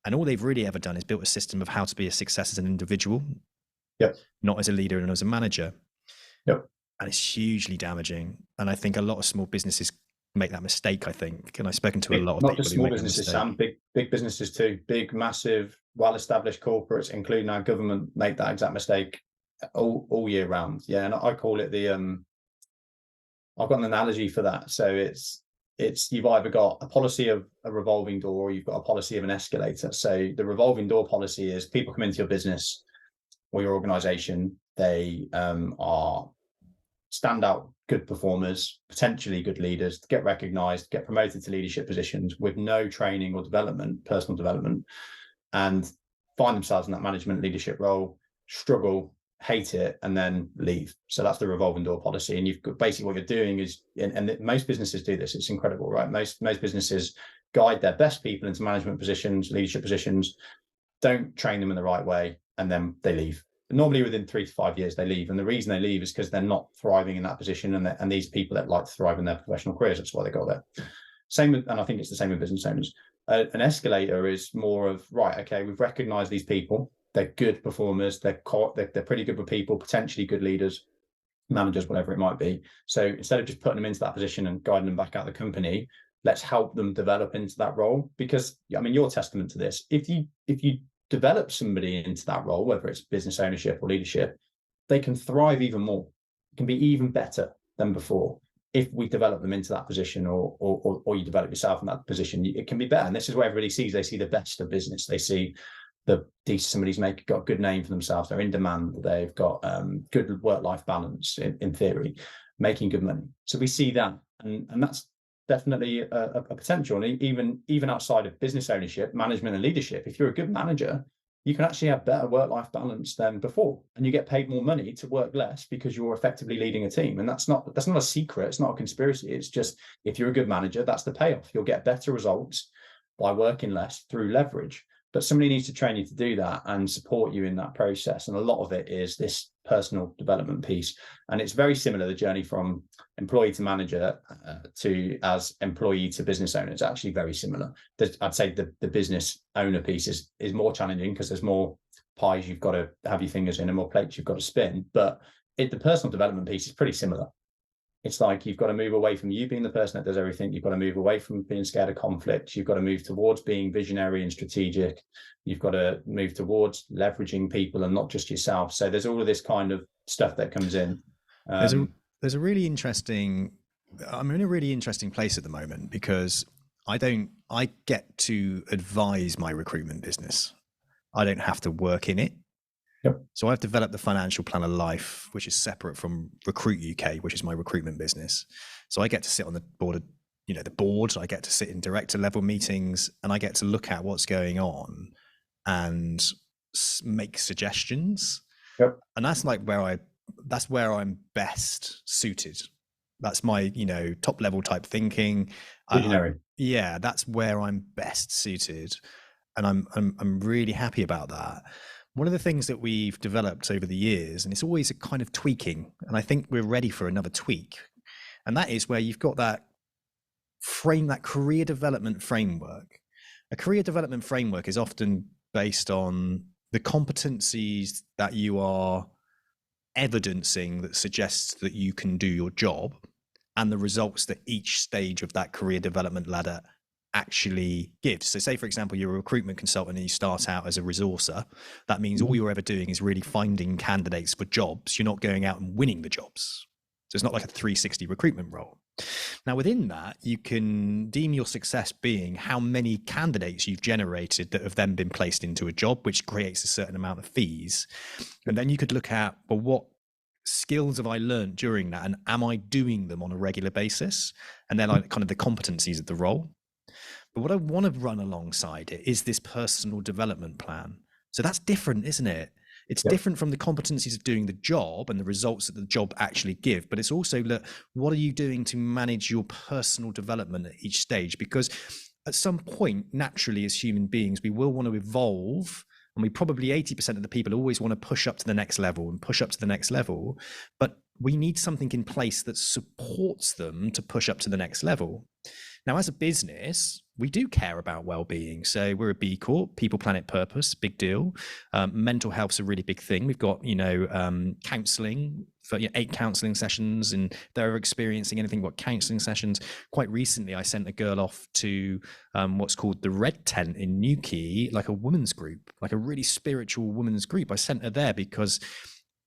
And all they've really ever done is built a system of how to be a success as an individual, not as a leader and as a manager. and it's hugely damaging. And I think a lot of small businesses make that mistake, I think. And I've spoken to a lot of Not just people who small make that businesses, mistake. Sam, big businesses too. Big, massive, well-established corporates, including our government, make that exact mistake all year round. Yeah, and I call it the I've got an analogy for that. So it's you've either got a policy of a revolving door or you've got a policy of an escalator. So the revolving door policy is people come into your business or your organization, they are standout good performers, potentially good leaders, get recognized, get promoted to leadership positions with no training or development, personal development, and find themselves in that management leadership role, struggle, hate it, and then leave. So that's the revolving door policy. And you've got basically what you're doing is, and most businesses do this, it's incredible, right? Most businesses guide their best people into management positions, leadership positions, don't train them in the right way, and then they leave. Normally within 3 to 5 years they leave, and the reason they leave is because they're not thriving in that position, and these people that like to thrive in their professional careers, that's why they got there. Same with, and I think it's the same with business owners. An escalator is more of, right, okay, we've recognized these people, they're good performers, they're pretty good with people, potentially good leaders, managers, whatever it might be. So instead of just putting them into that position and guiding them back out of the company, let's help them develop into that role. Because I mean, you're testament to this. If you develop somebody into that role, whether it's business ownership or leadership, they can thrive even more. It can be even better than before if we develop them into that position, or you develop yourself in that position. It can be better. And this is what everybody sees. They see the best of business. They see somebody's got a good name for themselves. They're in demand. They've got good work-life balance in theory, making good money. So we see that, and that's definitely a potential. And even outside of business ownership, management and leadership, if you're a good manager, you can actually have better work-life balance than before, and you get paid more money to work less because you're effectively leading a team. And that's not a secret. It's not a conspiracy. It's just, if you're a good manager, that's the payoff. You'll get better results by working less through leverage. But somebody needs to train you to do that and support you in that process. And a lot of it is this personal development piece. And it's very similar, the journey from employee to manager to as employee to business owner. It's actually very similar. I'd say the business owner piece is more challenging because there's more pies you've got to have your fingers in and more plates you've got to spin. But the personal development piece is pretty similar. It's like you've got to move away from you being the person that does everything. You've got to move away from being scared of conflict. You've got to move towards being visionary and strategic. You've got to move towards leveraging people and not just yourself. So there's all of this kind of stuff that comes in. There's a really interesting, I'm in a really interesting place at the moment because I get to advise my recruitment business. I don't have to work in it. Yep. So I've developed the financial plan of life, which is separate from Recruit UK, which is my recruitment business. So I get to sit on the board, I get to sit in director level meetings, and I get to look at what's going on and make suggestions. Yep. And that's like that's where I'm best suited. That's my, top level type thinking. Visionary. Yeah, that's where I'm best suited. And I'm really happy about that. One of the things that we've developed over the years, and it's always a kind of tweaking, and I think we're ready for another tweak, and that is where you've got that career development framework. A career development framework is often based on the competencies that you are evidencing that suggests that you can do your job, and the results that each stage of that career development ladder actually gives. So say, for example, you're a recruitment consultant and you start out as a resourcer. That means all you're ever doing is really finding candidates for jobs. You're not going out and winning the jobs. So it's not like a 360 recruitment role. Now, within that, you can deem your success being how many candidates you've generated that have then been placed into a job, which creates a certain amount of fees. And then you could look at, well, what skills have I learned during that? And am I doing them on a regular basis? And then kind of the competencies of the role. But what I want to run alongside it is this personal development plan. So that's different, isn't it? It's different from the competencies of doing the job and the results that the job actually give. But it's also, look, what are you doing to manage your personal development at each stage? Because at some point, naturally, as human beings, we will want to evolve. And we probably 80% of the people always want to push up to the next level and push up to the next level. But we need something in place that supports them to push up to the next level. Now, as a business, we do care about well-being. So we're a B Corp, people, planet, purpose, big deal. Mental health's a really big thing. We've got, counselling for 8 counselling sessions, and they're experiencing anything but counselling sessions. Quite recently, I sent a girl off to what's called the Red Tent in Newquay, like a women's group, like a really spiritual women's group. I sent her there because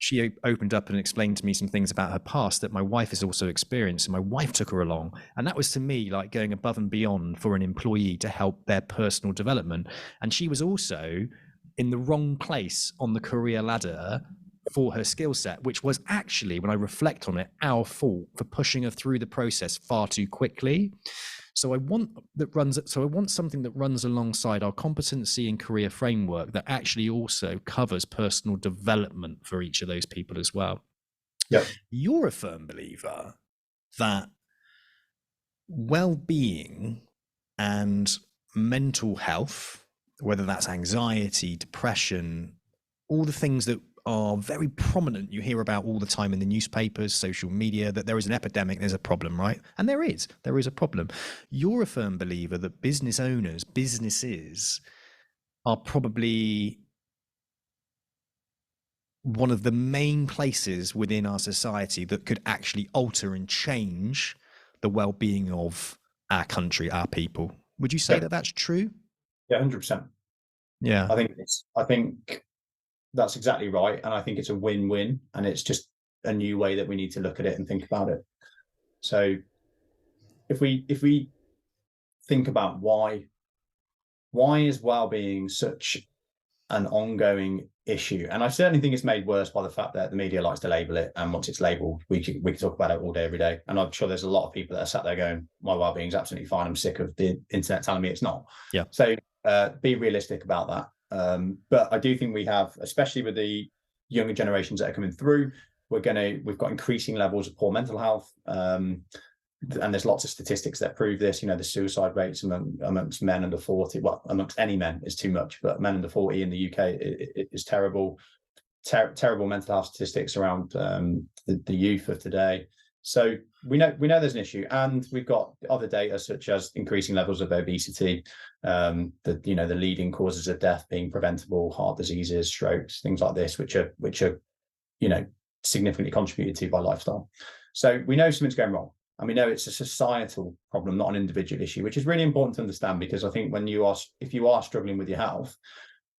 she opened up and explained to me some things about her past that my wife has also experienced, and my wife took her along. And that was, to me, like going above and beyond for an employee to help their personal development. And she was also in the wrong place on the career ladder for her skill set, which was actually, when I reflect on it, our fault for pushing her through the process far too quickly. So I want something that runs alongside our competency and career framework that actually also covers personal development for each of those people as well. Yep. You're a firm believer that well-being and mental health, whether that's anxiety, depression, all the things that are very prominent, you hear about all the time in the newspapers, social media, that there is an epidemic, there's a problem, right? And there is a problem. You're a firm believer that business owners, businesses are probably one of the main places within our society that could actually alter and change the well-being of our country, our people. Would you say that that's true? Yeah, 100%. Yeah. I think that's exactly right. And I think it's a win-win, and it's just a new way that we need to look at it and think about it. So if we think about why is well-being such an ongoing issue, and I certainly think it's made worse by the fact that the media likes to label it, and once it's labeled, we can talk about it all day, every day. And I'm sure there's a lot of people that are sat there going, my well-being is absolutely fine, I'm sick of the internet telling me it's not. Yeah. So be realistic about that. But I do think we have, especially with the younger generations that are coming through, we've got increasing levels of poor mental health. And there's lots of statistics that prove this. The suicide rates amongst men under 40, well, amongst any men is too much, but men under 40 in the UK is terrible. Terrible mental health statistics around the youth of today. So we know there's an issue, and we've got other data such as increasing levels of obesity, the leading causes of death being preventable, heart diseases, strokes, things like this, which are significantly contributed to by lifestyle. So we know something's going wrong, and we know it's a societal problem, not an individual issue, which is really important to understand, because I think if you are struggling with your health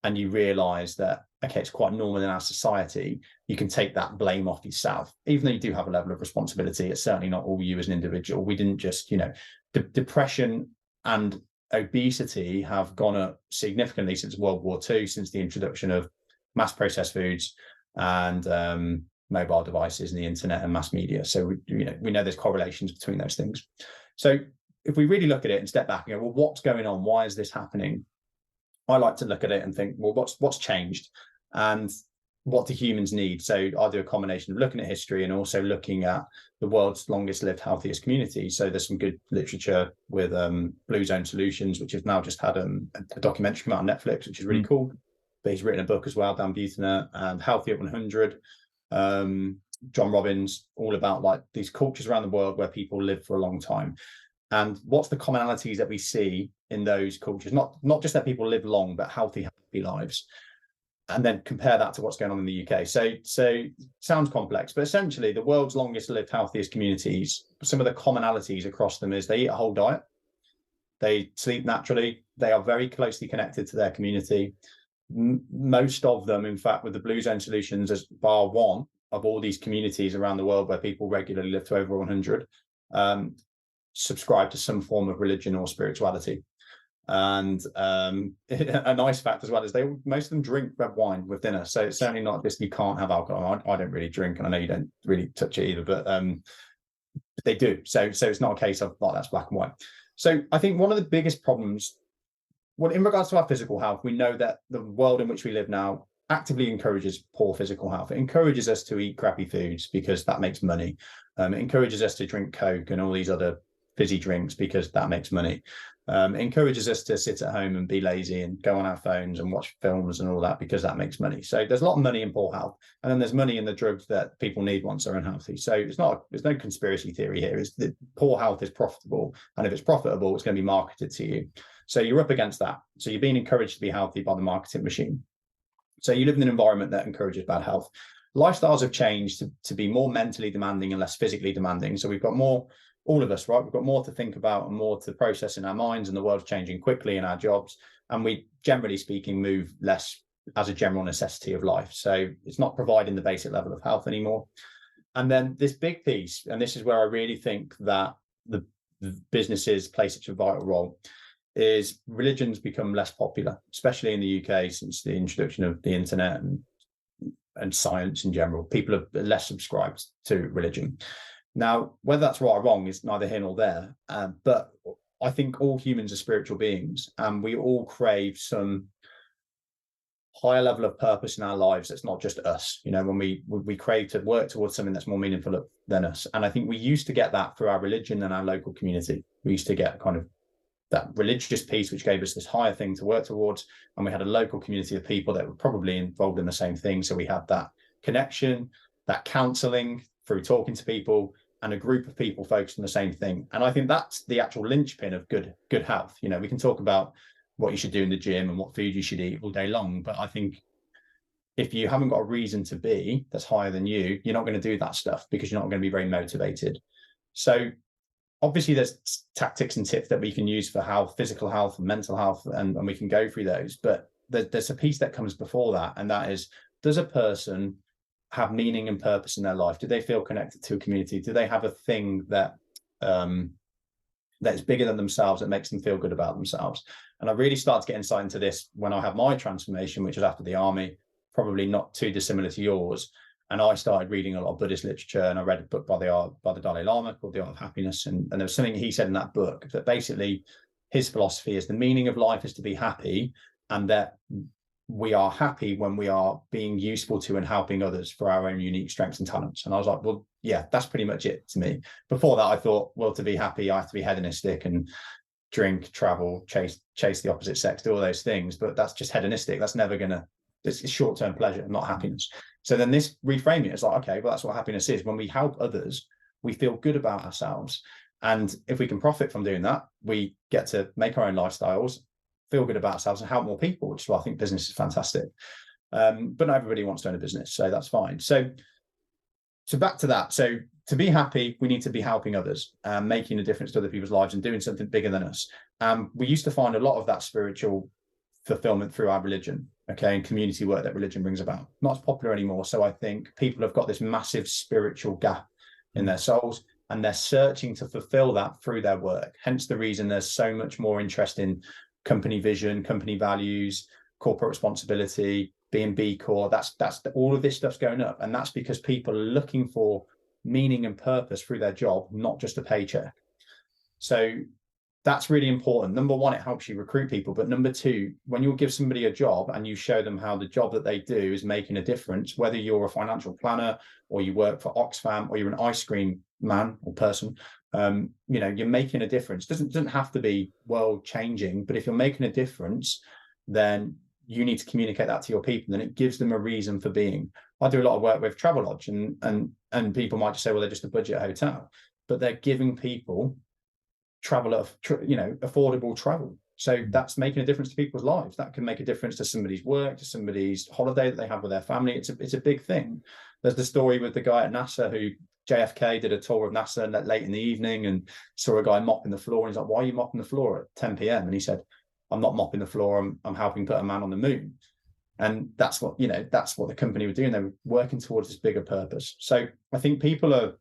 and you realize that, okay, it's quite normal in our society, you can take that blame off yourself. Even though you do have a level of responsibility, it's certainly not all you as an individual. We didn't just, depression and obesity have gone up significantly since World War II, since the introduction of mass processed foods and mobile devices and the internet and mass media. So we know there's correlations between those things. So if we really look at it and step back and go, well, what's going on? Why is this happening? I like to look at it and think, well, what's changed, and what do humans need? So I do a combination of looking at history and also looking at the world's longest lived, healthiest community. So there's some good literature with Blue Zone Solutions, which has now just had a documentary come out on Netflix, which is really cool. But he's written a book as well, Dan Buettner, and Healthy at 100. John Robbins, all about like these cultures around the world where people live for a long time. And what's the commonalities that we see in those cultures? Not just that people live long, but healthy lives. And then compare that to what's going on in the UK. So sounds complex, but essentially the world's longest lived, healthiest communities, some of the commonalities across them is they eat a whole diet. They sleep naturally. They are very closely connected to their community. Most of them, in fact, with the Blue Zone Solutions, as bar one of all these communities around the world where people regularly live to over 100, subscribe to some form of religion or spirituality. And a nice fact as well is most of them drink red wine with dinner. So it's certainly not just you can't have alcohol. I don't really drink, and I know you don't really touch it either, but they do. So it's not a case of like that's black and white. So I think one of the biggest problems, well, in regards to our physical health, we know that the world in which we live now actively encourages poor physical health. It encourages us to eat crappy foods because that makes money. It encourages us to drink Coke and all these other fizzy drinks because that makes money. It encourages us to sit at home and be lazy and go on our phones and watch films and all that because that makes money. So there's a lot of money in poor health, and then there's money in the drugs that people need once they're unhealthy. So there's no conspiracy theory here. It's that poor health is profitable, and if it's profitable, it's going to be marketed to you. So you're up against that. So you're being encouraged to be healthy by the marketing machine. So you live in an environment that encourages bad health. lifestyles have changed to be more mentally demanding and less physically demanding. So we've got more, all of us, right? We've got more to think about and more to process in our minds, and the world's changing quickly in our jobs. And we, generally speaking, move less as a general necessity of life. So it's not providing the basic level of health anymore. And then this big piece, and this is where I really think that the businesses play such a vital role, is religion's become less popular, especially in the UK since the introduction of the internet and science in general. People are less subscribed to religion. Now, whether that's right or wrong is neither here nor there, but I think all humans are spiritual beings, and we all crave some higher level of purpose in our lives that's not just us. You know, when we crave to work towards something that's more meaningful than us. And I think we used to get that through our religion and our local community. We used to get kind of that religious piece, which gave us this higher thing to work towards. And we had a local community of people that were probably involved in the same thing. So we had that connection, that counseling through talking to people, and a group of people focused on the same thing. And I think that's the actual linchpin of good health. You know, we can talk about what you should do in the gym and what food you should eat all day long, but I think if you haven't got a reason to be that's higher than you, you're not going to do that stuff because you're not going to be very motivated. So obviously there's tactics and tips that we can use for health, physical health and mental health, and we can go through those, but there's a piece that comes before that, and that is, does a person have meaning and purpose in their life? Do they feel connected to a community? Do they have a thing that that's bigger than themselves, that makes them feel good about themselves? And I really started to get insight into this when I had my transformation, which was after the army, probably not too dissimilar to yours. And I started reading a lot of Buddhist literature, and I read a book by the Dalai Lama called The Art of Happiness. And there was something he said in that book that basically his philosophy is the meaning of life is to be happy, and that we are happy when we are being useful to and helping others for our own unique strengths and talents. And I was like, well, yeah, that's pretty much it to me. Before that, I thought, well, to be happy, I have to be hedonistic and drink, travel, chase the opposite sex, do all those things. But that's just hedonistic. That's never gonna, it's short-term pleasure, not happiness. So then this reframing, it's like, okay, well, that's what happiness is. When we help others, we feel good about ourselves. And if we can profit from doing that, we get to make our own lifestyles, feel good about ourselves, and help more people, which is why I think business is fantastic. But not everybody wants to own a business, so that's fine. So back to that. So to be happy, we need to be helping others, making a difference to other people's lives and doing something bigger than us. We used to find a lot of that spiritual fulfillment through our religion, okay, and community work that religion brings about. Not as popular anymore. So I think people have got this massive spiritual gap in their souls, and they're searching to fulfill that through their work. Hence the reason there's so much more interest in company vision, company values, corporate responsibility, being B Corp. That's all of this stuff's going up, and that's because people are looking for meaning and purpose through their job, not just a paycheck. So that's really important. Number one, it helps you recruit people, but number two, when you give somebody a job and you show them how the job that they do is making a difference, whether you're a financial planner or you work for Oxfam or you're an ice cream man or person, you know, you're making a difference. Doesn't have to be world changing, but if you're making a difference, then you need to communicate that to your people, and it gives them a reason for being. I do a lot of work with Travelodge, and people might just say, well, they're just a budget hotel, but they're giving people affordable travel. So that's making a difference to people's lives. That can make a difference to somebody's work, to somebody's holiday that they have with their family. It's a big thing. There's the story with the guy at NASA who JFK did a tour of NASA late in the evening and saw a guy mopping the floor. And he's like, why are you mopping the floor at 10 p.m? And he said, I'm not mopping the floor. I'm helping put a man on the moon. And that's what the company were doing. They were working towards this bigger purpose. So I think people are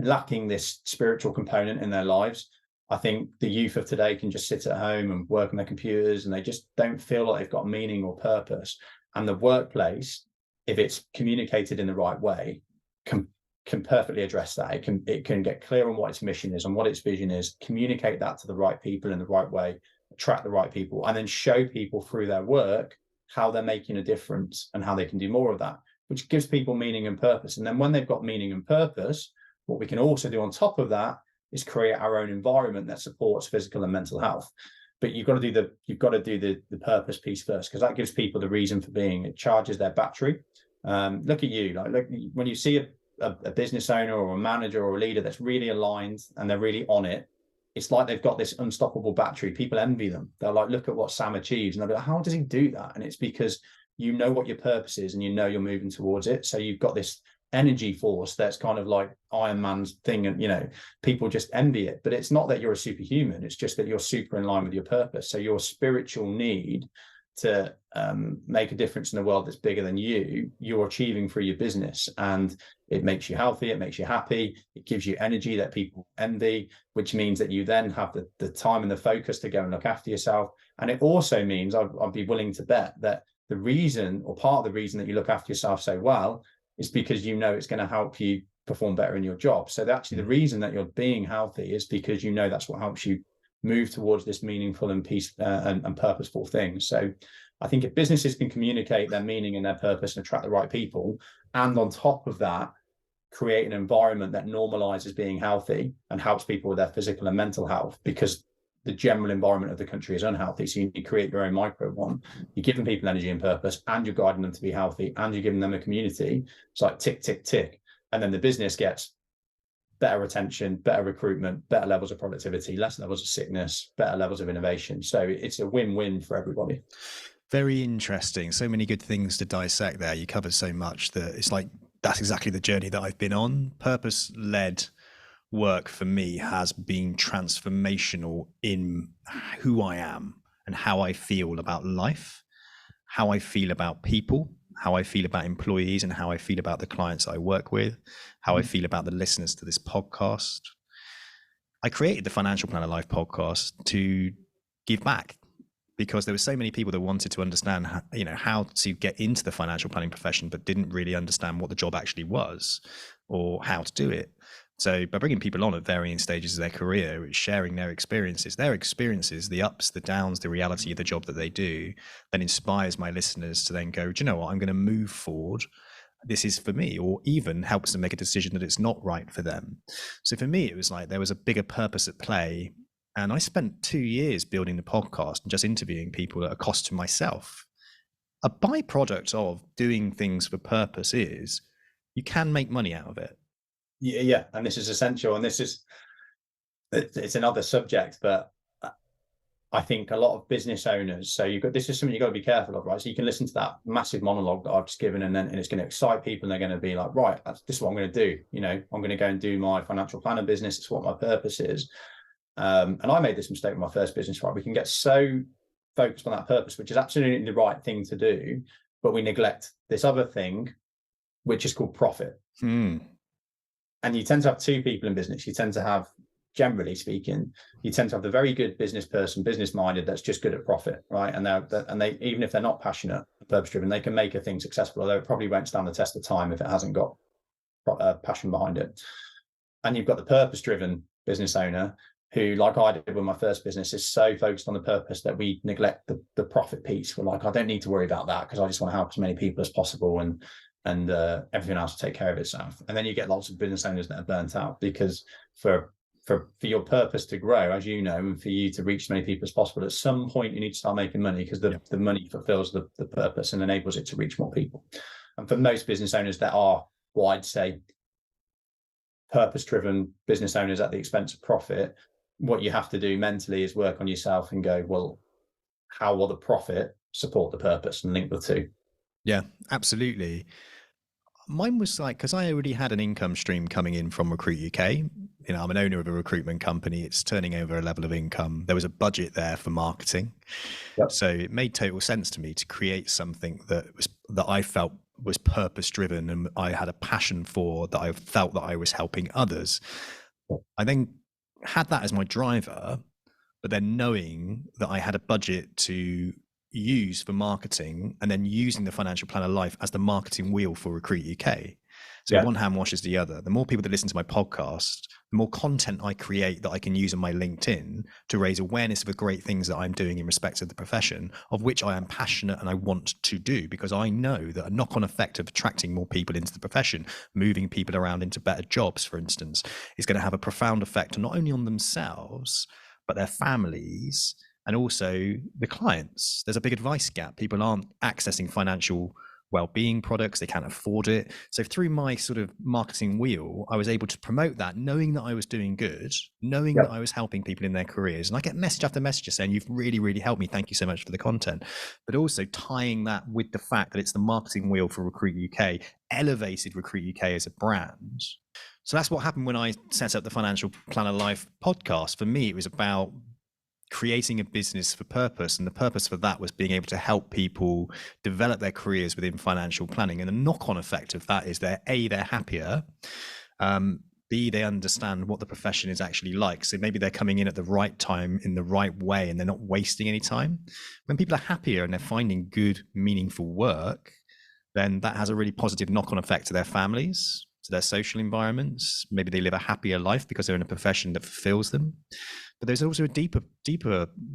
lacking this spiritual component in their lives. I think the youth of today can just sit at home and work on their computers, and they just don't feel like they've got meaning or purpose. And the workplace, if it's communicated in the right way, can perfectly address that. It can get clear on what its mission is and what its vision is, communicate that to the right people in the right way, attract the right people, and then show people through their work how they're making a difference and how they can do more of that, which gives people meaning and purpose. And then when they've got meaning and purpose, what we can also do on top of that is create our own environment that supports physical and mental health. But you've got to do the purpose piece first, because that gives people the reason for being. It charges their battery. Look at you, look when you see a business owner or a manager or a leader that's really aligned and they're really on it. It's like they've got this unstoppable battery. People envy them. They're like, look at what Sam achieves, and they're like, how does he do that? And it's because you know what your purpose is and you know you're moving towards it. So you've got this energy force that's kind of like Iron Man's thing, and people just envy it. But it's not that you're a superhuman, it's just that you're super in line with your purpose. So your spiritual need to make a difference in the world that's bigger than you're achieving through your business, and it makes you healthy, it makes you happy, it gives you energy that people envy, which means that you then have the time and the focus to go and look after yourself. And it also means I'd be willing to bet that the reason, or part of the reason, that you look after yourself so well is because it's going to help you perform better in your job. So actually the reason that you're being healthy is because that's what helps you move towards this meaningful and peace and purposeful thing. So I think if businesses can communicate their meaning and their purpose and attract the right people, and on top of that, create an environment that normalizes being healthy and helps people with their physical and mental health, because the general environment of the country is unhealthy. So you need to create your own micro one. You're giving people energy and purpose, and you're guiding them to be healthy, and you're giving them a community. It's like tick, tick, tick. And then the business gets better retention, better recruitment, better levels of productivity, less levels of sickness, better levels of innovation. So it's a win-win for everybody. Very interesting. So many good things to dissect there. You covered so much that it's like, that's exactly the journey that I've been on. Purpose-led work for me has been transformational in who I am and how I feel about life, how I feel about people, how I feel about employees, and how I feel about the clients I work with, how I feel about the listeners to this podcast. I created the Financial Planner Life podcast to give back, because there were so many people that wanted to understand how to get into the financial planning profession, but didn't really understand what the job actually was or how to do it. So by bringing people on at varying stages of their career, sharing their experiences, the ups, the downs, the reality of the job that they do, then inspires my listeners to then go, do you know what, I'm going to move forward. This is for me, or even helps them make a decision that it's not right for them. So for me, it was like there was a bigger purpose at play. And I spent 2 years building the podcast and just interviewing people at a cost to myself. A byproduct of doing things for purpose is you can make money out of it. Yeah. And this is essential. And it's another subject, but I think a lot of business owners, this is something you've got to be careful of, right? So you can listen to that massive monologue that I've just given, and it's going to excite people, and they're going to be like, right, this is what I'm going to do. I'm going to go and do my financial planner business. It's what my purpose is. And I made this mistake with my first business, right? We can get so focused on that purpose, which is absolutely the right thing to do, but we neglect this other thing, which is called profit. And you tend to have two people in business. You tend to have, generally speaking, the very good business person, business minded, that's just good at profit, right? And they even if they're not passionate, purpose driven, they can make a thing successful, although it probably won't stand the test of time if it hasn't got passion behind it. And you've got the purpose driven business owner who, like I did with my first business, is so focused on the purpose that we neglect the profit piece. We're like, I don't need to worry about that because I just want to help as many people as possible, and everything else will take care of itself. And then you get lots of business owners that are burnt out, because for your purpose to grow, as you know, and for you to reach as many people as possible, at some point you need to start making money, because the money fulfills the purpose and enables it to reach more people. And for most business owners that are what I'd say purpose-driven business owners at the expense of profit, what you have to do mentally is work on yourself and go, well, how will the profit support the purpose, and link the two? Yeah, absolutely. Mine was like, because I already had an income stream coming in from Recruit UK. I'm an owner of a recruitment company. It's turning over a level of income. There was a budget there for marketing. Yep. So it made total sense to me to create something that I felt was purpose driven and I had a passion for, that I felt that I was helping others. I then had that as my driver, but then knowing that I had a budget to use for marketing, and then using the Financial Planner Life as the marketing wheel for Recruit UK. So one hand washes the other. The more people that listen to my podcast, the more content I create that I can use on my LinkedIn to raise awareness of the great things that I'm doing in respect of the profession, of which I am passionate and I want to do, because I know that a knock-on effect of attracting more people into the profession, moving people around into better jobs, for instance, is going to have a profound effect not only on themselves, but their families, and also the clients. There's a big advice gap. People aren't accessing financial wellbeing products. They can't afford it. So through my sort of marketing wheel, I was able to promote that, knowing that I was doing good, knowing that Yep. I was helping people in their careers. And I get message after message saying, you've really, really helped me. Thank you so much for the content. But also tying that with the fact that it's the marketing wheel for Recruit UK, elevated Recruit UK as a brand. So that's what happened when I set up the Financial Planner Life podcast. For me, it was about creating a business for purpose, and the purpose for that was being able to help people develop their careers within financial planning. And the knock-on effect of that is they're happier, B, they understand what the profession is actually like. So maybe they're coming in at the right time in the right way, and they're not wasting any time. When people are happier and they're finding good, meaningful work, then that has a really positive knock-on effect to their families, to their social environments. Maybe they live a happier life because they're in a profession that fulfills them. But there's also a deeper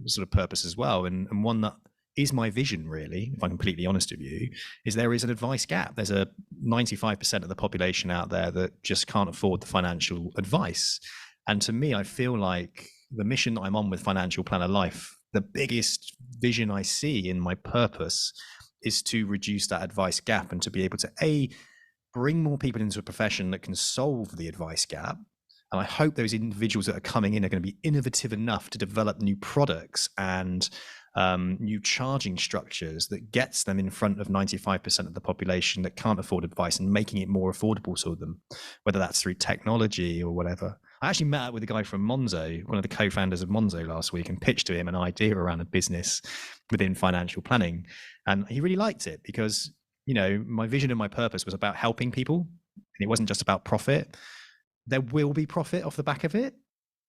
sort of purpose as well, and one that is my vision, really, if I'm completely honest with you, is there is an advice gap. There's a 95% of the population out there that just can't afford the financial advice. And to me, I feel like the mission that I'm on with Financial Planner Life, the biggest vision I see in my purpose is to reduce that advice gap and to be able to, bring more people into a profession that can solve the advice gap. And I hope those individuals that are coming in are going to be innovative enough to develop new products and new charging structures that gets them in front of 95% of the population that can't afford advice, and making it more affordable to them, whether that's through technology or whatever. I actually met up with a guy from Monzo, one of the co-founders of Monzo, last week, and pitched to him an idea around a business within financial planning. And he really liked it because, my vision and my purpose was about helping people, and it wasn't just about profit. There will be profit off the back of it.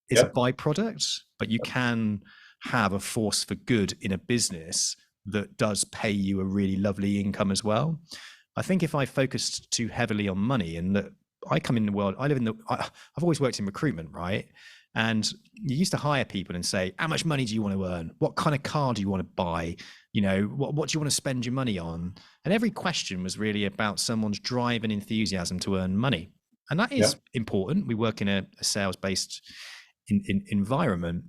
It's a byproduct, but you can have a force for good in a business that does pay you a really lovely income as well. I think if I focused too heavily on money, and that I come in the world, I've always worked in recruitment, right? And you used to hire people and say, how much money do you want to earn? What kind of car do you want to buy? What do you want to spend your money on? And every question was really about someone's drive and enthusiasm to earn money. And that is important. We work in a sales-based environment.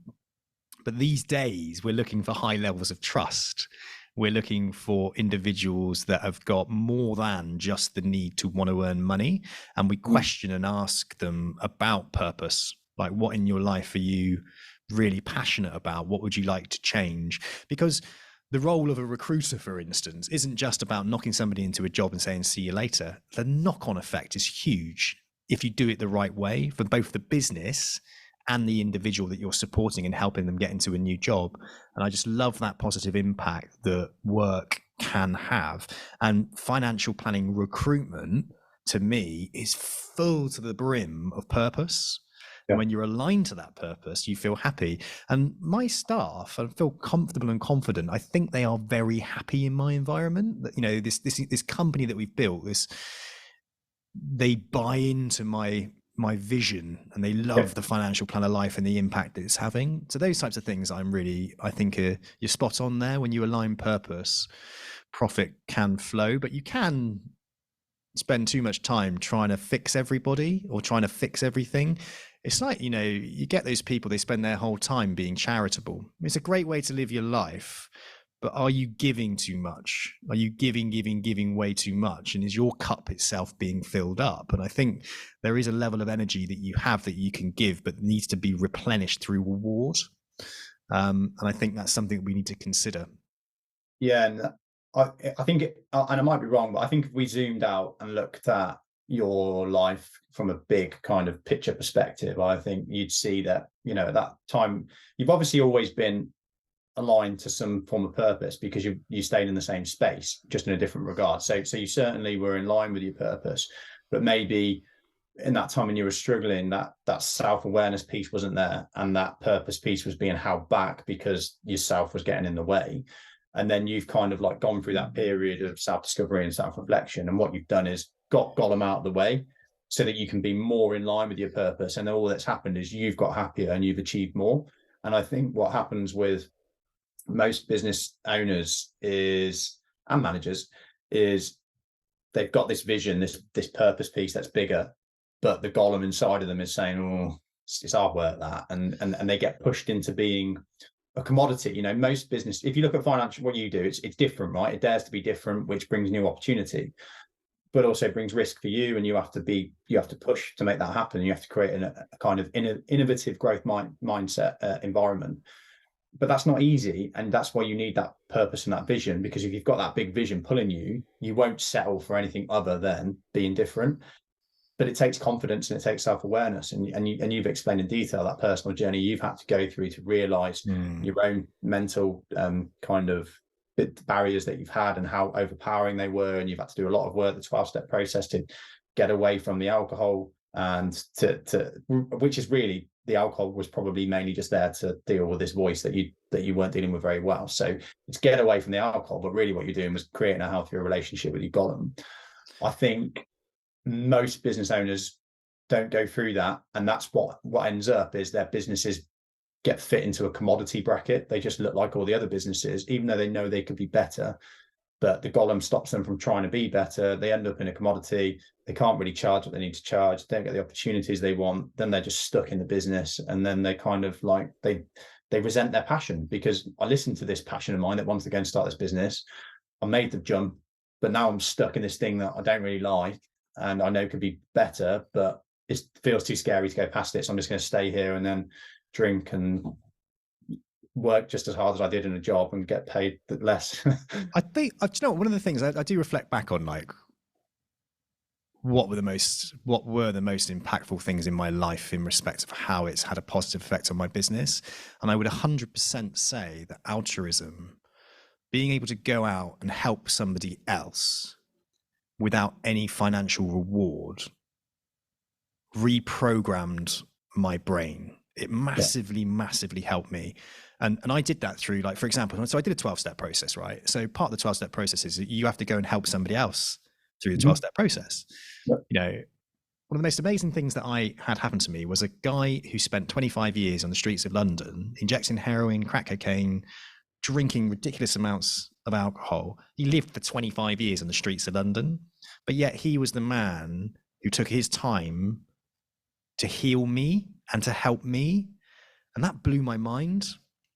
But these days, we're looking for high levels of trust. We're looking for individuals that have got more than just the need to want to earn money. And we question and ask them about purpose. Like, what in your life are you really passionate about? What would you like to change? Because the role of a recruiter, for instance, isn't just about knocking somebody into a job and saying, see you later. The knock-on effect is huge if you do it the right way for both the business and the individual that you're supporting and helping them get into a new job. And I just love that positive impact that work can have. And financial planning recruitment, to me, is full to the brim of purpose. And when you're aligned to that purpose, you feel happy. And my staff, I feel comfortable and confident. I think they are very happy in my environment. That, this company that we've built, they buy into my vision, and they love the Financial Planner Life and the impact that it's having. So those types of things, I think you're spot on there. When you align purpose, profit can flow, but you can spend too much time trying to fix everybody or trying to fix everything. It's like, you get those people, they spend their whole time being charitable. It's a great way to live your life, but are you giving too much? Are you giving way too much? And is your cup itself being filled up? And I think there is a level of energy that you have that you can give, but needs to be replenished through reward. And I think that's something we need to consider. Yeah, and I think, and I might be wrong, but I think if we zoomed out and looked at your life from a big kind of picture perspective, I think you'd see that, at that time, you've obviously always been aligned to some form of purpose because you stayed in the same space, just in a different regard. So you certainly were in line with your purpose, but maybe in that time when you were struggling, that self-awareness piece wasn't there, and that purpose piece was being held back because yourself was getting in the way. And then you've kind of like gone through that period of self-discovery and self-reflection, and what you've done is got them out of the way so that you can be more in line with your purpose. And then all that's happened is you've got happier and you've achieved more. And I think what happens with most business owners and managers is they've got this vision, this purpose piece that's bigger, but the golem inside of them is saying, oh, it's hard work, that, and they get pushed into being a commodity. You know, most business, if you look at financial, what you do, it's different, right? It dares to be different, which brings new opportunity, but also brings risk for you, and you have to push to make that happen. You have to create a kind of innovative growth mindset environment. But that's not easy, and that's why you need that purpose and that vision, because if you've got that big vision pulling you, you won't settle for anything other than being different. But it takes confidence and it takes self-awareness, and you've explained in detail that personal journey you've had to go through to realize your own mental kind of barriers that you've had and how overpowering they were, and you've had to do a lot of work, the 12-step process, to get away from the alcohol, and to which is really, the alcohol was probably mainly just there to deal with this voice that you weren't dealing with very well. So it's get away from the alcohol, but really what you're doing was creating a healthier relationship with your golem. I think most business owners don't go through that, and that's what ends up is their businesses get fit into a commodity bracket. They just look like all the other businesses, even though they know they could be better, but the golem stops them from trying to be better. They end up in a commodity. They can't really charge what they need to charge, don't get the opportunities they want, then they're just stuck in the business, and then they kind of like they resent their passion. Because I listened to this passion of mine that wants to go and start this business, I made the jump, but now I'm stuck in this thing that I don't really like and I know could be better, but it feels too scary to go past it. So I'm just going to stay here and then drink and work just as hard as I did in a job and get paid less. I think, you know, one of the things I do reflect back on, like, what were the most impactful things in my life in respect of how it's had a positive effect on my business. And I would 100% say that altruism, being able to go out and help somebody else without any financial reward, reprogrammed my brain. It massively helped me. And I did that through, like, for example, so I did a 12-step process, right? So part of the 12-step process is that you have to go and help somebody else through the 12-step process. You know, one of the most amazing things that I had happen to me was a guy who spent 25 years on the streets of London, injecting heroin, crack cocaine, drinking ridiculous amounts of alcohol. He lived for 25 years on the streets of London, but yet he was the man who took his time to heal me and to help me. And that blew my mind.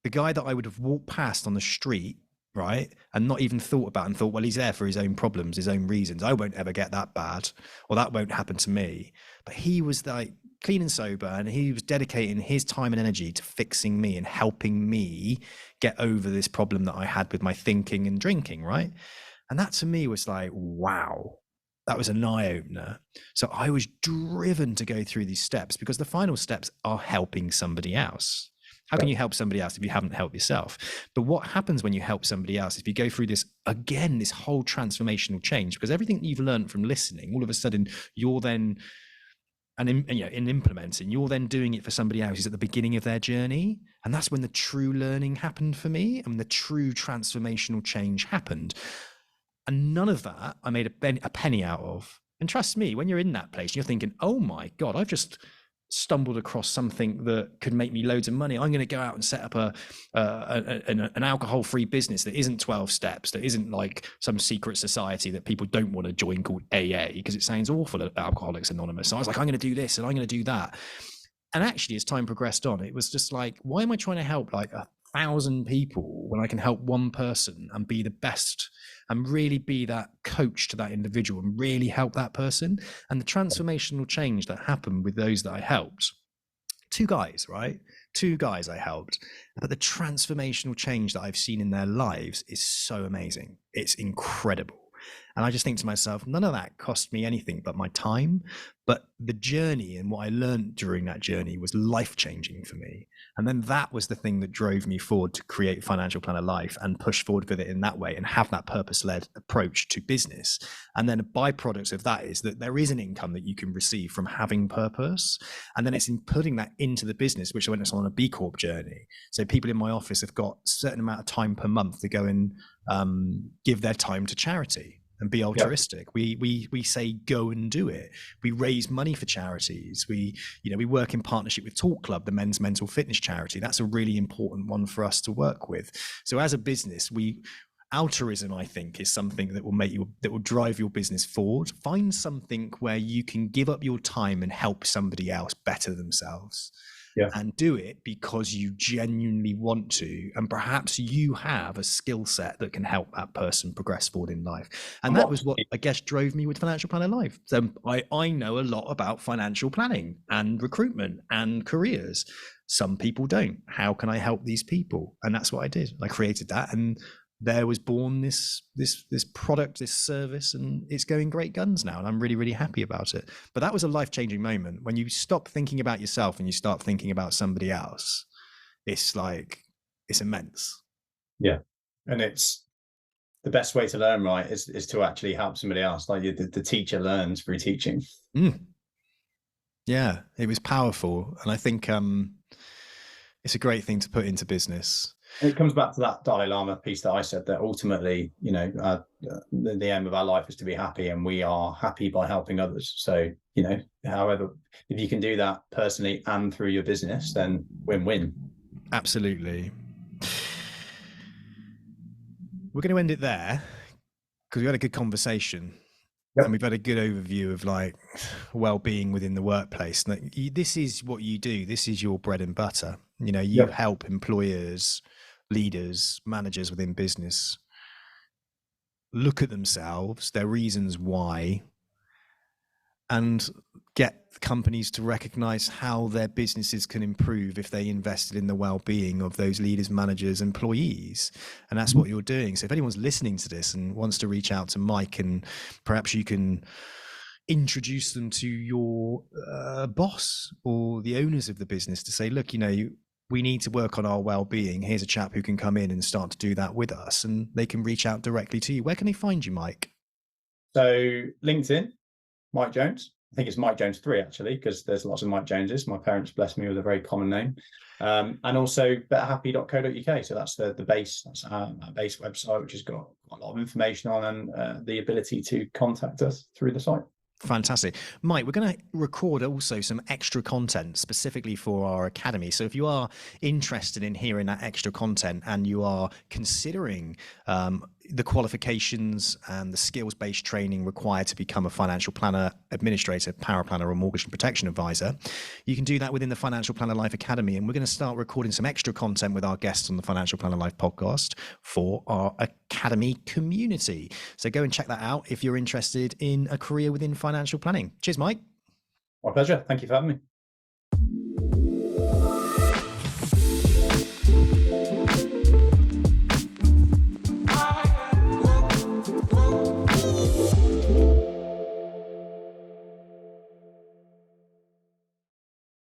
The guy that I would have walked past on the street, right, and not even thought about, and thought, well, he's there for his own problems, his own reasons. I won't ever get that bad, or that won't happen to me. But he was like clean and sober, and he was dedicating his time and energy to fixing me and helping me get over this problem that I had with my thinking and drinking, right? And that to me was like, wow, that was an eye-opener. So I was driven to go through these steps, because the final steps are helping somebody else. How can you help somebody else if you haven't helped yourself? But what happens when you help somebody else, if you go through this, again, this whole transformational change, because everything that you've learned from listening, all of a sudden you're then, in implementing, you're then doing it for somebody else who's at the beginning of their journey. And that's when the true learning happened for me, and the true transformational change happened. And none of that I made a penny out of. And trust me, when you're in that place, you're thinking, oh my God, I've just stumbled across something that could make me loads of money. I'm going to go out and set up an alcohol-free business that isn't 12 steps, that isn't like some secret society that people don't want to join called AA, because it sounds awful at Alcoholics Anonymous. So I was like, I'm going to do this and I'm going to do that. And actually, as time progressed on, it was just like, why am I trying to help like 1,000 people when I can help one person and be the best and really be that coach to that individual and really help that person? And the transformational change that happened with those that I helped, two guys I helped, but the transformational change that I've seen in their lives is so amazing. It's incredible. And I just think to myself, none of that cost me anything but my time. But the journey and what I learned during that journey was life-changing for me. And then that was the thing that drove me forward to create Financial Planner Life and push forward with it in that way and have that purpose-led approach to business. And then a byproduct of that is that there is an income that you can receive from having purpose. And then it's in putting that into the business, which I went on a B Corp journey. So people in my office have got a certain amount of time per month to go and give their time to charity and be altruistic. Yep. We say go and do it. We raise money for charities. We work in partnership with Talk Club, the men's mental fitness charity. That's a really important one for us to work with. So as a business, altruism, I think, is something that will drive your business forward. Find something where you can give up your time and help somebody else better themselves. Yeah. and do it because you genuinely want to. And perhaps you have a skill set that can help that person progress forward in life. And And that what was what I guess drove me with Financial Planner Life. So I know a lot about financial planning and recruitment and careers. Some people don't. How can I help these people? And that's what I did. I created that, and there was born this product, this service, and it's going great guns now, and I'm really, really happy about it. But that was a life-changing moment when you stop thinking about yourself and you start thinking about somebody else. It's like, it's immense. Yeah. And it's the best way to learn, right, is to actually help somebody else. Like the teacher learns through teaching. Yeah, it was powerful, and I think it's a great thing to put into business. And it comes back to that Dalai Lama piece that I said, that ultimately, the aim of our life is to be happy, and we are happy by helping others. So, however, if you can do that personally and through your business, then win-win. Absolutely. We're going to end it there because we had a good conversation. Yep. And we've had a good overview of like well-being within the workplace. This is what you do. This is your bread and butter. You help employers, leaders, managers within business look at themselves, their reasons why, and get companies to recognize how their businesses can improve if they invested in the well-being of those leaders, managers, employees. And that's what you're doing. So if anyone's listening to this and wants to reach out to Mike, and perhaps you can introduce them to your boss or the owners of the business to say, look, we need to work on our well-being. Here's a chap who can come in and start to do that with us, and they can reach out directly to you. Where can they find you, Mike? So LinkedIn, Mike Jones. I think it's Mike Jones 3 actually, because there's lots of Mike Joneses. My parents blessed me with a very common name. And also betterhappy.co.uk. So that's the base, that's our base website, which has got a lot of information on, and the ability to contact us through the site. Fantastic. Mike, we're going to record also some extra content specifically for our academy. So if you are interested in hearing that extra content and you are considering the qualifications and the skills-based training required to become a financial planner, administrator, power planner, or mortgage and protection advisor, you can do that within the Financial Planner Life Academy. And we're going to start recording some extra content with our guests on the Financial Planner Life podcast for our academy community. So go and check that out if you're interested in a career within financial planning. Cheers, Mike. My pleasure. Thank you for having me.